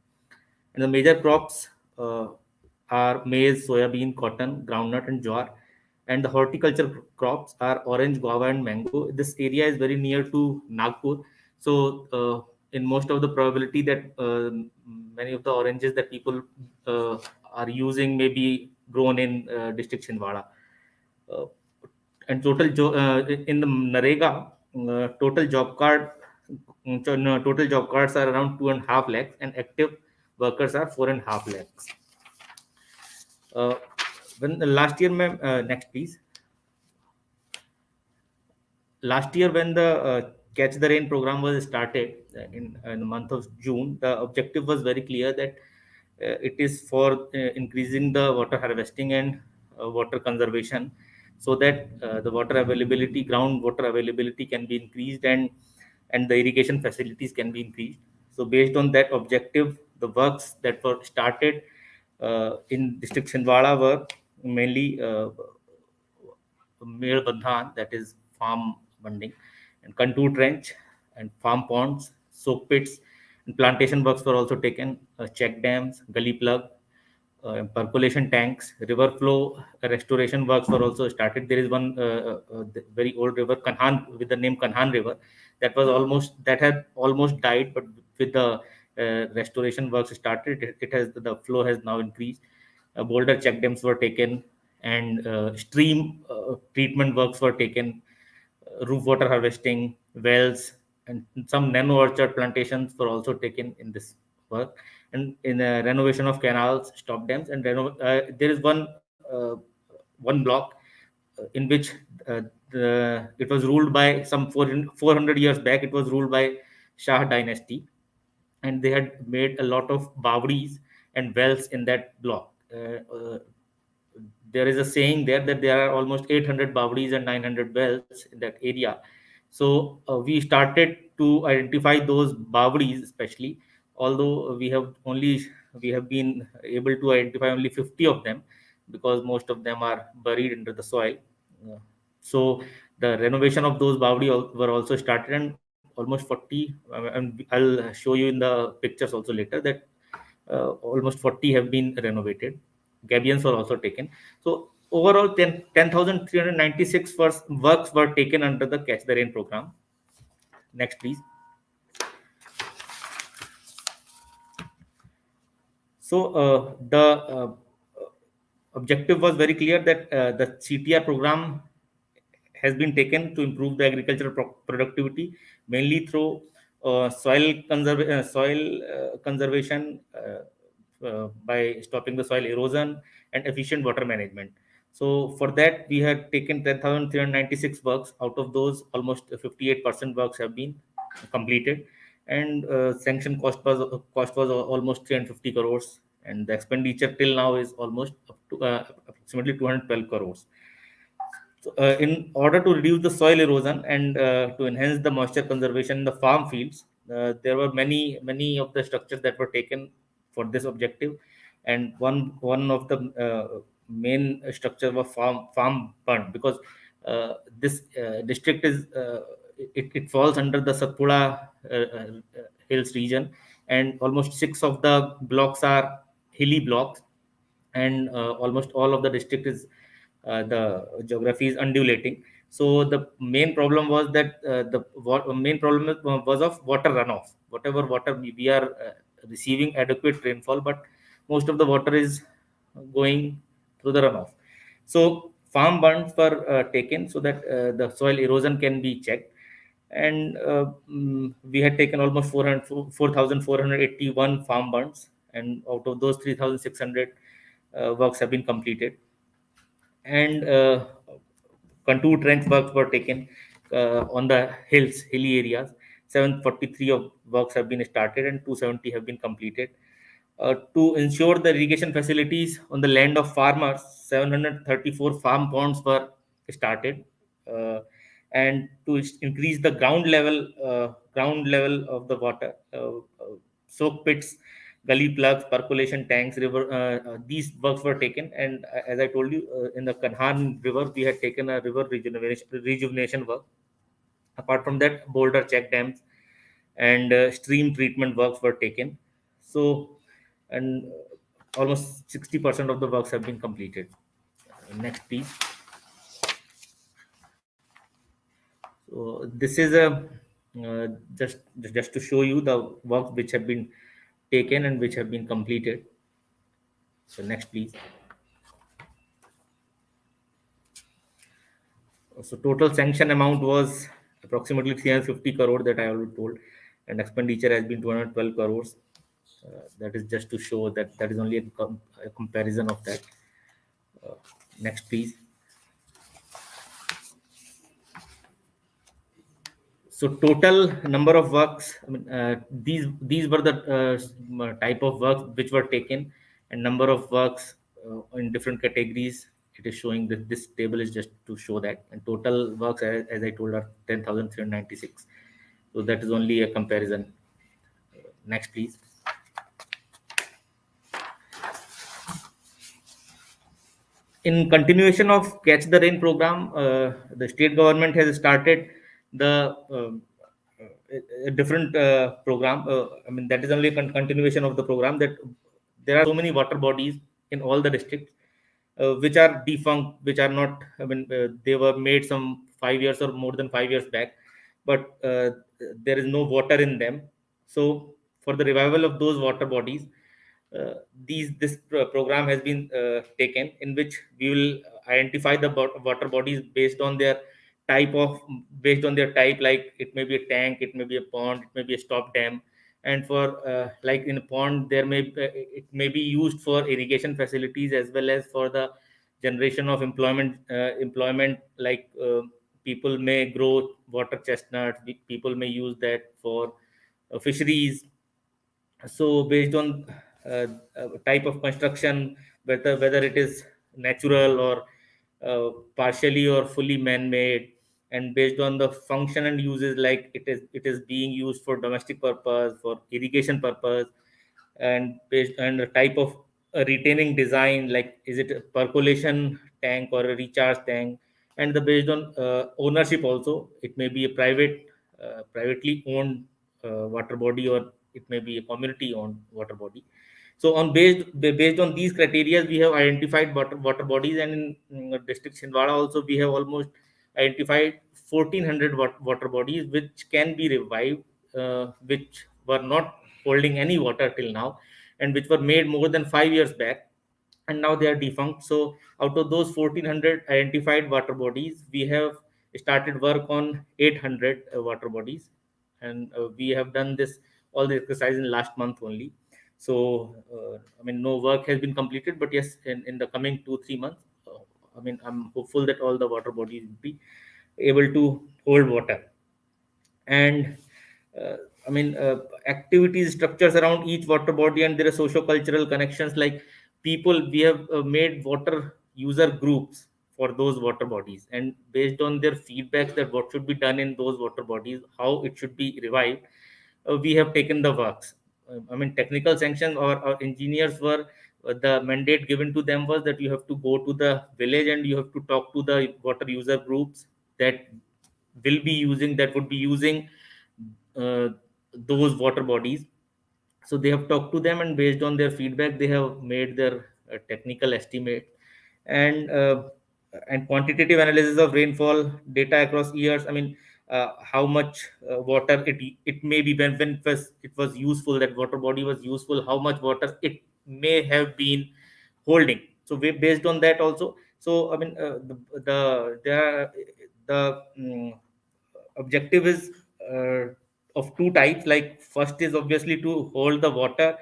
And the major crops are maize, soybean, cotton, groundnut, and jowar. And the horticulture crops are orange, guava, and mango. This area is very near to Nagpur. So in most of the probability that many of the oranges that people are using may be grown in district Chhindwara. And total in the Narega, total job cards are around 2.5 lakhs, and active workers are 4.5 lakhs. When last year, ma'am, next please. Last year, when the Catch the Rain program was started in the month of June, the objective was very clear that it is for increasing the water harvesting and water conservation, so that the water availability, groundwater availability can be increased, and the irrigation facilities can be increased. So based on that objective, the works that were started in district Chhindwara were mainly Badhan, that is farm bunding, and contour trench and farm ponds, soak pits, and plantation works were also taken. Check dams, gully plug, percolation tanks, river flow restoration works were also started. There is one very old river, Kanhan, with the name Kanhan River, that had almost died, but with the restoration works started, it has the flow has now increased. Boulder check dams were taken, and stream treatment works were taken. Roof water harvesting, wells, and some nano orchard plantations were also taken in this work. And in the renovation of canals, stop dams, and there is one block in which it was ruled by some 400 years back. It was ruled by Shah dynasty, and they had made a lot of bawdis and wells in that block. There is a saying there that there are almost 800 bawdis and 900 wells in that area. So we started to identify those bawdis especially, although we have been able to identify only 50 of them, because most of them are buried under the soil. Uh, so the renovation of those were also started, and almost 40, and I'll show you in the pictures also later, that almost 40 have been renovated. Gabions were also taken. So overall, 10,396 works were taken under the Catch the Rain program. Next, please. So the objective was very clear, that the CTR program has been taken to improve the agricultural productivity, mainly through soil conservation, by stopping the soil erosion and efficient water management. So for that, we had taken 10,396 works. Out of those, almost 58% works have been completed, and sanction cost was almost 350 crores, and the expenditure till now is almost up to approximately 212 crores. So, in order to reduce the soil erosion and to enhance the moisture conservation in the farm fields, there were many of the structures that were taken for this objective, and one of the main structure was farm fund, because this district it falls under the Satpura hills region, and almost 6 of the blocks are hilly blocks, and almost all of the district is the geography is undulating. So the main problem was that main problem was of water runoff. Whatever water we are receiving adequate rainfall, but most of the water is going through the runoff. So farm bunds were taken so that the soil erosion can be checked, and we had taken almost 4,481 farm bunds, and out of those 3,600 works have been completed, and contour trench works were taken on the hilly areas. 743 of works have been started, and 270 have been completed. To ensure the irrigation facilities on the land of farmers, 734 farm ponds were started, uh, and to increase the ground level of the water, soak pits, gully plugs, percolation tanks, river. These works were taken, and as I told you, in the Kanhan River, we had taken a river rejuvenation work. Apart from that, Boulder check dams and stream treatment works were taken. So, and almost 60% of the works have been completed. Next, please. So this is a just to show you the works which have been taken and which have been completed. So next, please. So total sanction amount was approximately 350 crore, that I already told, and expenditure has been 212 crores. That is just to show that that is only a comparison of that. Uh, Next, please. So total number of works. I mean, these were the type of works which were taken, and number of works in different categories. It is showing that this table is just to show that, and total works, as I told, are 10,396. So that is only a comparison. Next, please. In continuation of Catch the Rain program, the state government has started the a different program. I mean, that is only a continuation of the program. That there are so many water bodies in all the districts which are defunct, which are not. I mean, they were made some 5 years or more than 5 years back, but there is no water in them. So, for the revival of those water bodies, program has been taken, in which we will identify the water bodies based on their type, like it may be a tank, it may be a pond, it may be a stop dam. And for like in a pond, it may be used for irrigation facilities, as well as for the generation of employment, like people may grow water chestnuts, people may use that for fisheries. So based on type of construction, whether it is natural or partially or fully man-made, and based on the function and uses, like it is being used for domestic purpose, for irrigation purpose, and based on the type of retaining design, like is it a percolation tank or a recharge tank. And the based on ownership also, it may be a privately owned water body, or it may be a community owned water body. So based on these criteria, we have identified water bodies. And in district Chhindwara also, we have almost identified 1400 water bodies which can be revived, which were not holding any water till now, and which were made more than 5 years back, and now they are defunct. So out of those 1400 identified water bodies, we have started work on 800 water bodies. And we have done this all the exercise in last month only. So I mean, no work has been completed, but yes, in the coming 2-3 months, I mean, I'm hopeful that all the water bodies will be able to hold water. And uh, I mean, activities structures around each water body, and there are socio-cultural connections, like people, we have made water user groups for those water bodies, and based on their feedbacks, that what should be done in those water bodies, how it should be revived, we have taken the works. I mean, technical sanction, or engineers were, the mandate given to them was that you have to go to the village and you have to talk to the water user groups that would be using uh, those water bodies. So they have talked to them, and based on their feedback, they have made their technical estimate. And uh, and quantitative analysis of rainfall data across years. I mean, how much water it may be, when it was useful, that water body was useful, how much water it may have been holding. So based on that also. So I mean, the objective is uh, of two types. Like, first is obviously to hold the water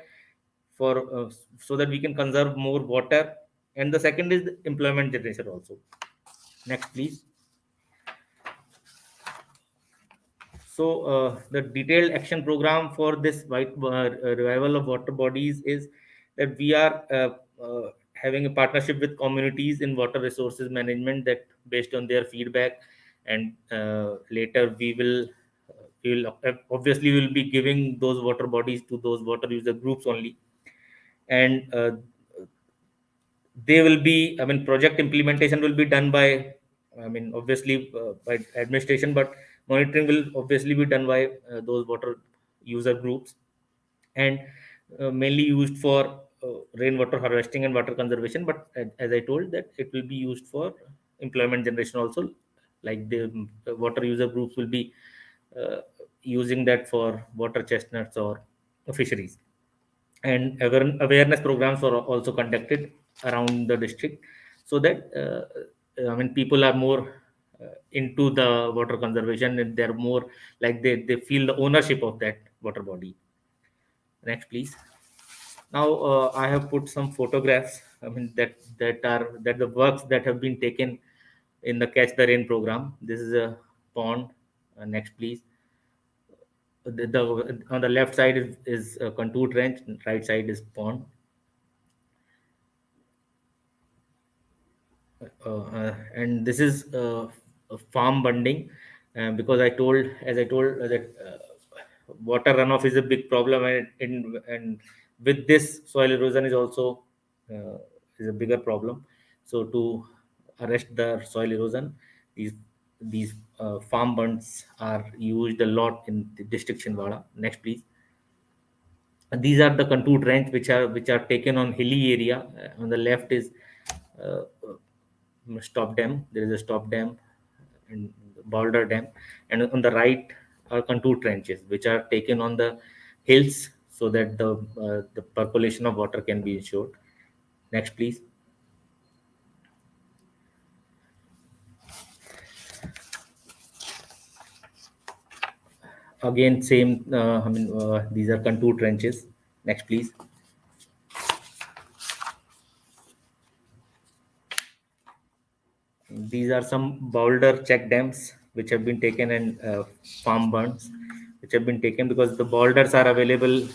for so that we can conserve more water, and the second is the employment generation also. Next, please. So the detailed action program for this revival of water bodies is that we are having a partnership with communities in water resources management, that based on their feedback. And later we will obviously will be giving those water bodies to those water user groups only. And they will be, I mean, project implementation will be done by, I mean, obviously by administration, but monitoring will obviously be done by those water user groups. And mainly used for rainwater harvesting and water conservation, but as I told, that it will be used for employment generation also. Like, the water user groups will be uh, using that for water chestnuts or fisheries. And awareness programs are also conducted around the district, so that I mean, people are more into the water conservation, and they're more like they feel the ownership of that water body. Next, please. Now I have put some photographs, I mean, that the works that have been taken in the Catch the Rain program. This is a pond. Next, please. On the left side is a contour trench, right side is pond. And this is a farm bunding, because as I told that water runoff is a big problem, and with this, soil erosion is also uh, is a bigger problem. So to arrest the soil erosion, these these farm bunds are used a lot in the district Chhindwara. Next, please. These are the contour trench which are taken on hilly area. On the left is uh, stop dam. There is a stop dam and Boulder dam, and on the right are contour trenches which are taken on the hills so that the percolation of water can be ensured. Next, please. Again, same. These are contour trenches. Next, please. These are some Boulder check dams which have been taken and farm burns which have been taken because the boulders are available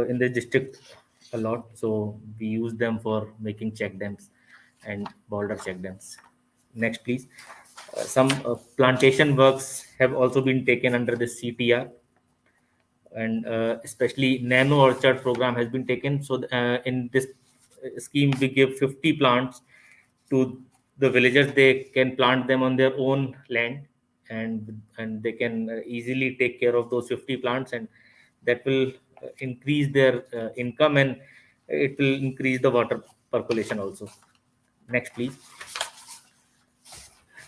in the district a lot. So we use them for making check dams and Boulder check dams. Next, please. Some plantation works have also been taken under the CTR, and especially nano orchard program has been taken. So in this scheme we give 50 plants to the villagers. They can plant them on their own land, and they can easily take care of those 50 plants, and that will increase their income, and it will increase the water percolation also. Next, please.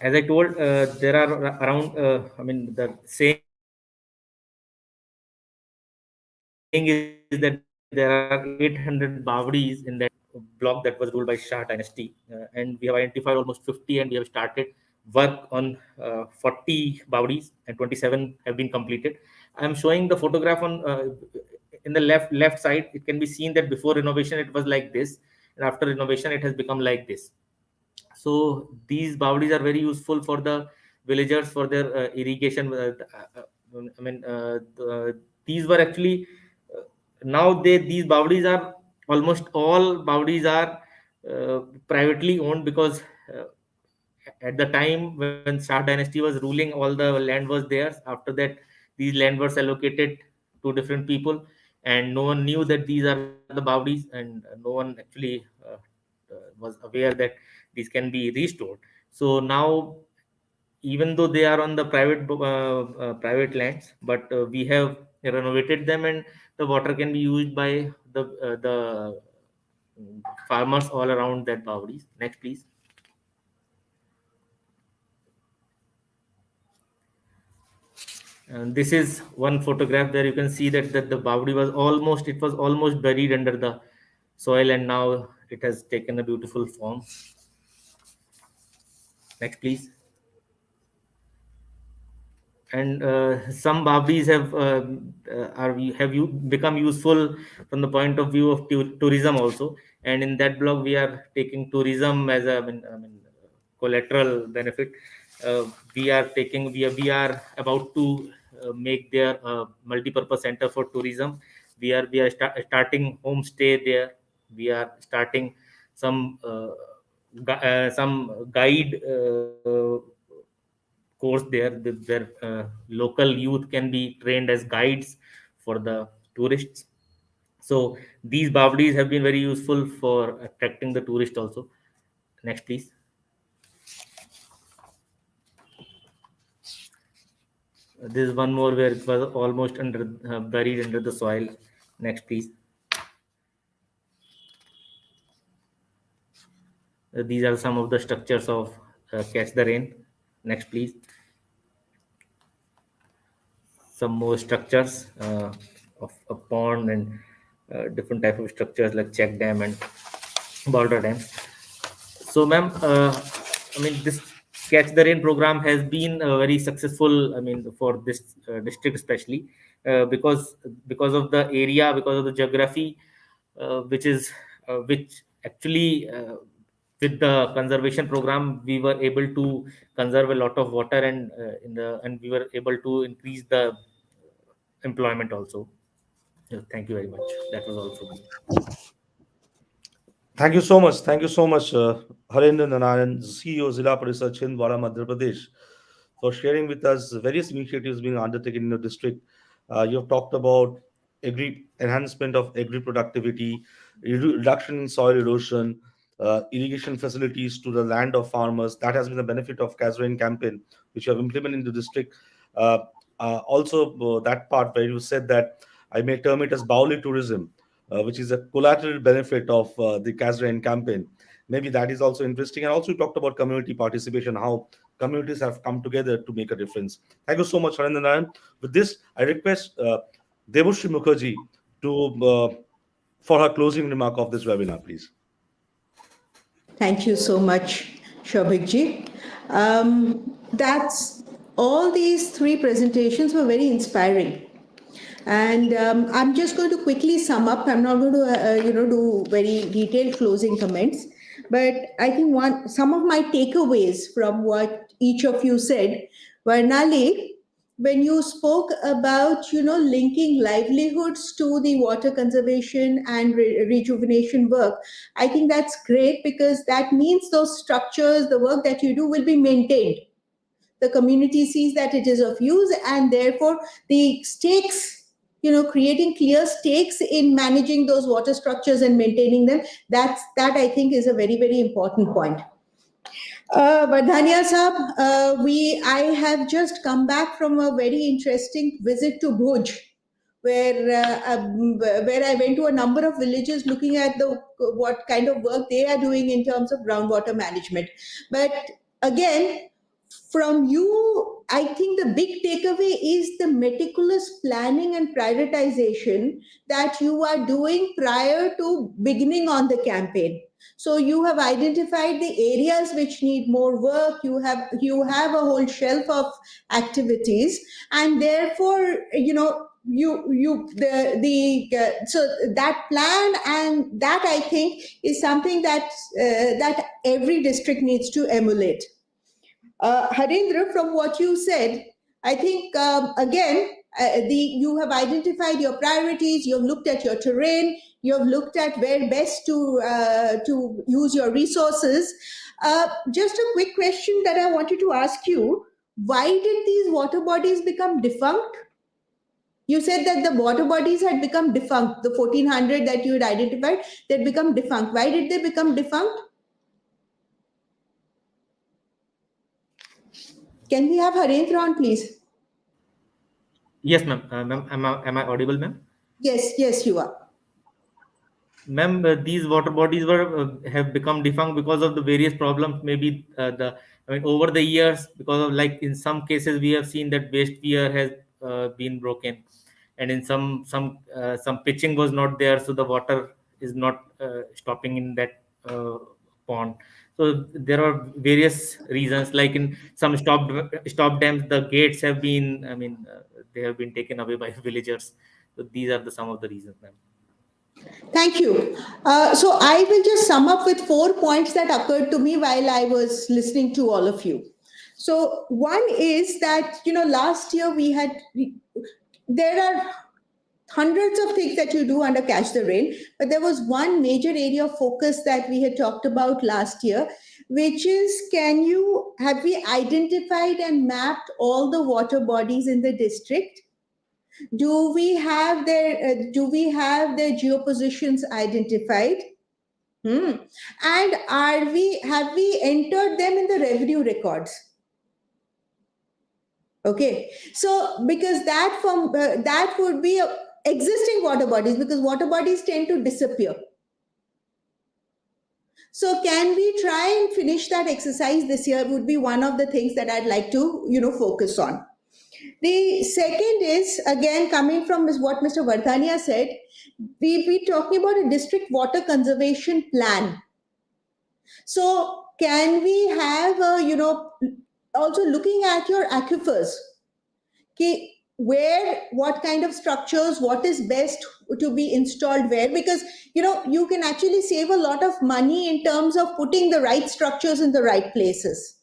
As I told, there are around the saying is that there are 800 bawdis in that block that was ruled by Shah dynasty, and we have identified almost 50, and we have started work on 40 bawdis, and 27 have been completed. I am showing the photograph on in the left side. It can be seen that before renovation it was like this, and after renovation it has become like this. So these bawdis are very useful for the villagers for their irrigation. These were actually now these bawdis are almost all bawdis are privately owned because at the time when Shah dynasty was ruling, all the land was theirs. After that, these land was allocated to different people, and no one knew that these are the bawdis, and no one actually was aware that these can be restored. So now, even though they are on the private lands, but we have renovated them, and the water can be used by the farmers all around that bawdis. Next, please. And this is one photograph there. You can see that the bawdi was almost buried under the soil, and now it has taken a beautiful form. Next, please. And some bawdis have you become useful from the point of view of tourism also. And in that blog, we are taking tourism as collateral benefit. We are about to make their multi-purpose center for tourism. We are starting homestay there. We are starting some some guide course there, where local youth can be trained as guides for the tourists. So these bawdis have been very useful for attracting the tourist also. Next, please. This is one more where it was almost buried under the soil. Next, please. These are some of the structures of catch the rain. Next, please. Some more structures of a pond and different type of structures like check dam and Boulder dam. So, ma'am, this Catch the Rain program has been very successful. I mean, for this district especially, because of the area, because of the geography, which actually with the conservation program we were able to conserve a lot of water, and we were able to increase the employment also. Thank you very much. That was all from me. Thank you so much. Thank you so much, Harendra Narayan, CEO, Zilla Parishad, Chhindwara, Madhya Pradesh, for sharing with us various initiatives being undertaken in the district. You have talked about enhancement of agri productivity, reduction in soil erosion, irrigation facilities to the land of farmers. That has been the benefit of Catch the Rain campaign, which you have implemented in the district. Also, that part where you said that I may term it as Bauli tourism, which is a collateral benefit of the Catch the Rain campaign. Maybe that is also interesting. And also, you talked about community participation, how communities have come together to make a difference. Thank you so much, Harendra Narayan. With this, I request Debashree Mukherjee to for her closing remark of this webinar, please. Thank you so much, Shobhikji. That's all. These three presentations were very inspiring. And I'm just going to quickly sum up. I'm not going to, do very detailed closing comments. But I think some of my takeaways from what each of you said, Varnali, when you spoke about, linking livelihoods to the water conservation and rejuvenation work, I think that's great, because that means those structures, the work that you do, will be maintained. The community sees that it is of use, and therefore the stakes, creating clear stakes in managing those water structures and maintaining them, that I think is a very, very important point. Vadhvaniya Sahab, I have just come back from a very interesting visit to Bhuj, where I went to a number of villages looking at what kind of work they are doing in terms of groundwater management. But again, from you, I think the big takeaway is the meticulous planning and prioritization that you are doing prior to beginning on the campaign. So you have identified the areas which need more work. You have a whole shelf of activities, and therefore, so that plan, and that I think is something that every district needs to emulate. Harendra, from what you said, I think again, you have identified your priorities. You have looked at your terrain. You have looked at where best to use your resources. Just a quick question that I wanted to ask you: why did these water bodies become defunct? You said that the water bodies had become defunct. The 1400 that you had identified, they had become defunct. Why did they become defunct? Can we have Harendra on, please? Yes, ma'am. Ma'am, am I audible, ma'am? Yes, you are. Ma'am, these water bodies have become defunct because of the various problems. Maybe over the years, because of, like, in some cases we have seen that waste pier has been broken, and in some pitching was not there, so the water is not stopping in that pond. So there are various reasons, like in some stop dams, the gates have been, they have been taken away by villagers. So these are some of the reasons, ma'am. Thank you. So I will just sum up with 4 points that occurred to me while I was listening to all of you. So one is that, last year there are hundreds of things that you do under Catch the Rain, but there was one major area of focus that we had talked about last year, which is, have we identified and mapped all the water bodies in the district? Do we have their geopositions identified? And have we entered them in the revenue records? Okay, so because that would be existing water bodies, because water bodies tend to disappear. So can we try and finish that exercise this year? Would be one of the things that I'd like to focus on. The second is, again, coming from what Mr. Vadhvaniya said, we'll be talking about a district water conservation plan. So can we have, also looking at your aquifers, what kind of structures, what is best to be installed where, because, you can actually save a lot of money in terms of putting the right structures in the right places.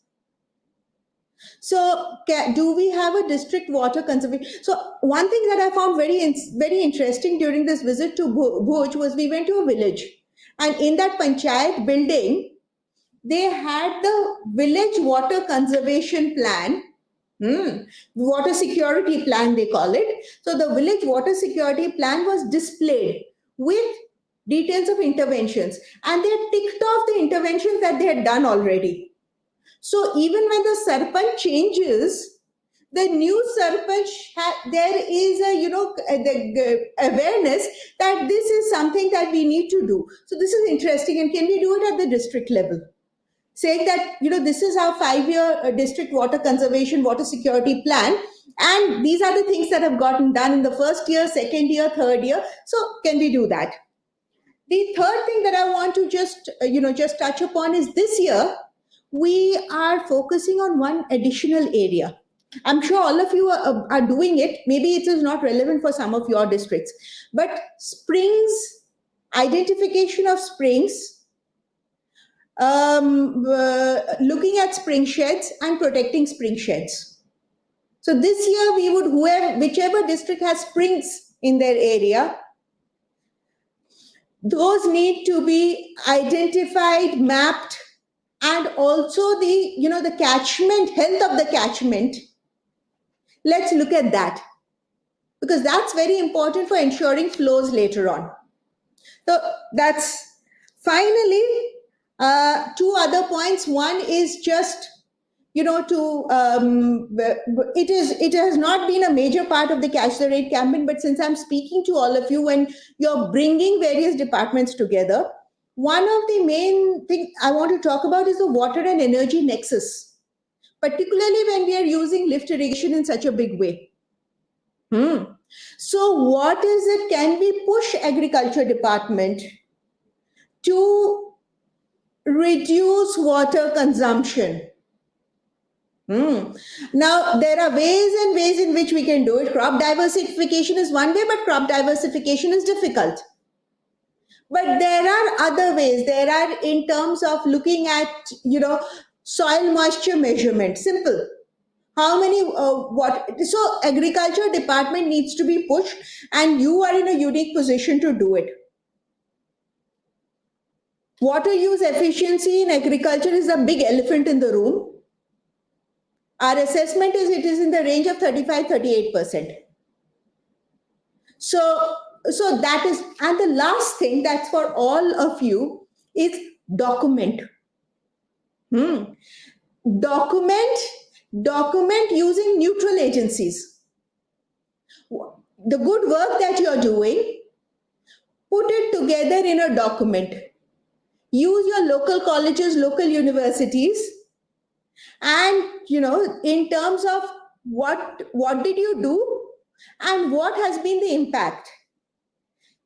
So do we have a district water conservation? So one thing that I found very interesting during this visit to Bhuj was, we went to a village, and in that panchayat building, they had the village water conservation plan, water security plan they call it. So the village water security plan was displayed with details of interventions, and they had ticked off the interventions that they had done already. So even when the sarpanch changes, the new sarpanch, there is a, the awareness that this is something that we need to do. So this is interesting, and can we do it at the district level? Saying that, this is our 5-year district water conservation, water security plan, and these are the things that have gotten done in the first year, second year, third year. So can we do that? The third thing that I want to just touch upon is this year, we are focusing on one additional area. I'm sure all of you are doing it. Maybe it is not relevant for some of your districts, but springs, identification of springs, looking at spring sheds and protecting spring sheds. So this year we would, whichever district has springs in their area, those need to be identified, mapped, and also the catchment, health of the catchment. Let's look at that, because that's very important for ensuring flows later on. So that's finally 2 other points. One is just, it has not been a major part of the Catch the Rain campaign, but since I'm speaking to all of you when you're bringing various departments together, one of the main things I want to talk about is the water and energy nexus, particularly when we are using lift irrigation in such a big way. So what is it? Can we push agriculture department to reduce water consumption? Now, there are ways and ways in which we can do it. Crop diversification is one way, but crop diversification is difficult. But there are other ways. There are in terms of looking at, soil moisture measurement. Simple. How many, so agriculture department needs to be pushed, and you are in a unique position to do it. Water use efficiency in agriculture is a big elephant in the room. Our assessment is it is in the range of 35-38%. So that is, and the last thing that's for all of you is document. Document using neutral agencies. The good work that you're doing, put it together in a document. Use your local colleges, local universities, and in terms of what did you do and what has been the impact.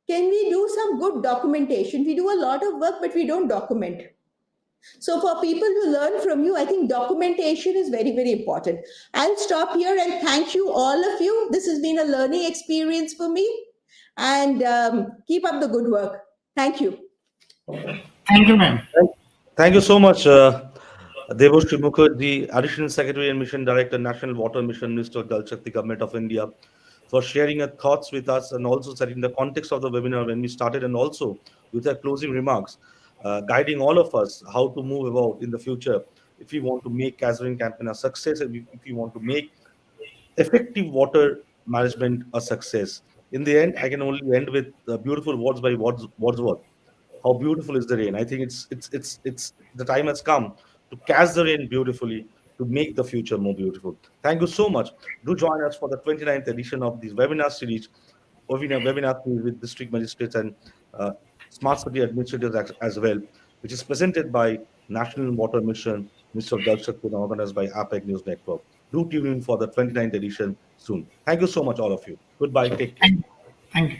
Can we do some good documentation? We do a lot of work, but we don't document. So for people to learn from you, I think documentation is very, very important. I'll stop here and thank you, all of you. This has been a learning experience for me, and keep up the good work. Thank you. Thank you, ma'am. Thank you so much, Debashree Mukherjee, Additional Secretary and Mission Director, National Water Mission, Minister of Jal Shakti, Government of India, for sharing your thoughts with us and also setting the context of the webinar when we started, and also with your closing remarks, guiding all of us how to move about in the future if we want to make Catch the Rain campaign a success, and if we want to make effective water management a success. In the end, I can only end with beautiful words by Wordsworth. How beautiful is the rain? I think it's the time has come to catch the rain beautifully, to make the future more beautiful. Thank you so much. Do join us for the 29th edition of this webinar series, webinar series with district magistrates and smart city administrators as well, which is presented by National Water Mission, Minister of Jal Shakti, and organized by APAC News Network. Do tune in for the 29th edition soon. Thank you so much, all of you. Goodbye. Take care. Thank you.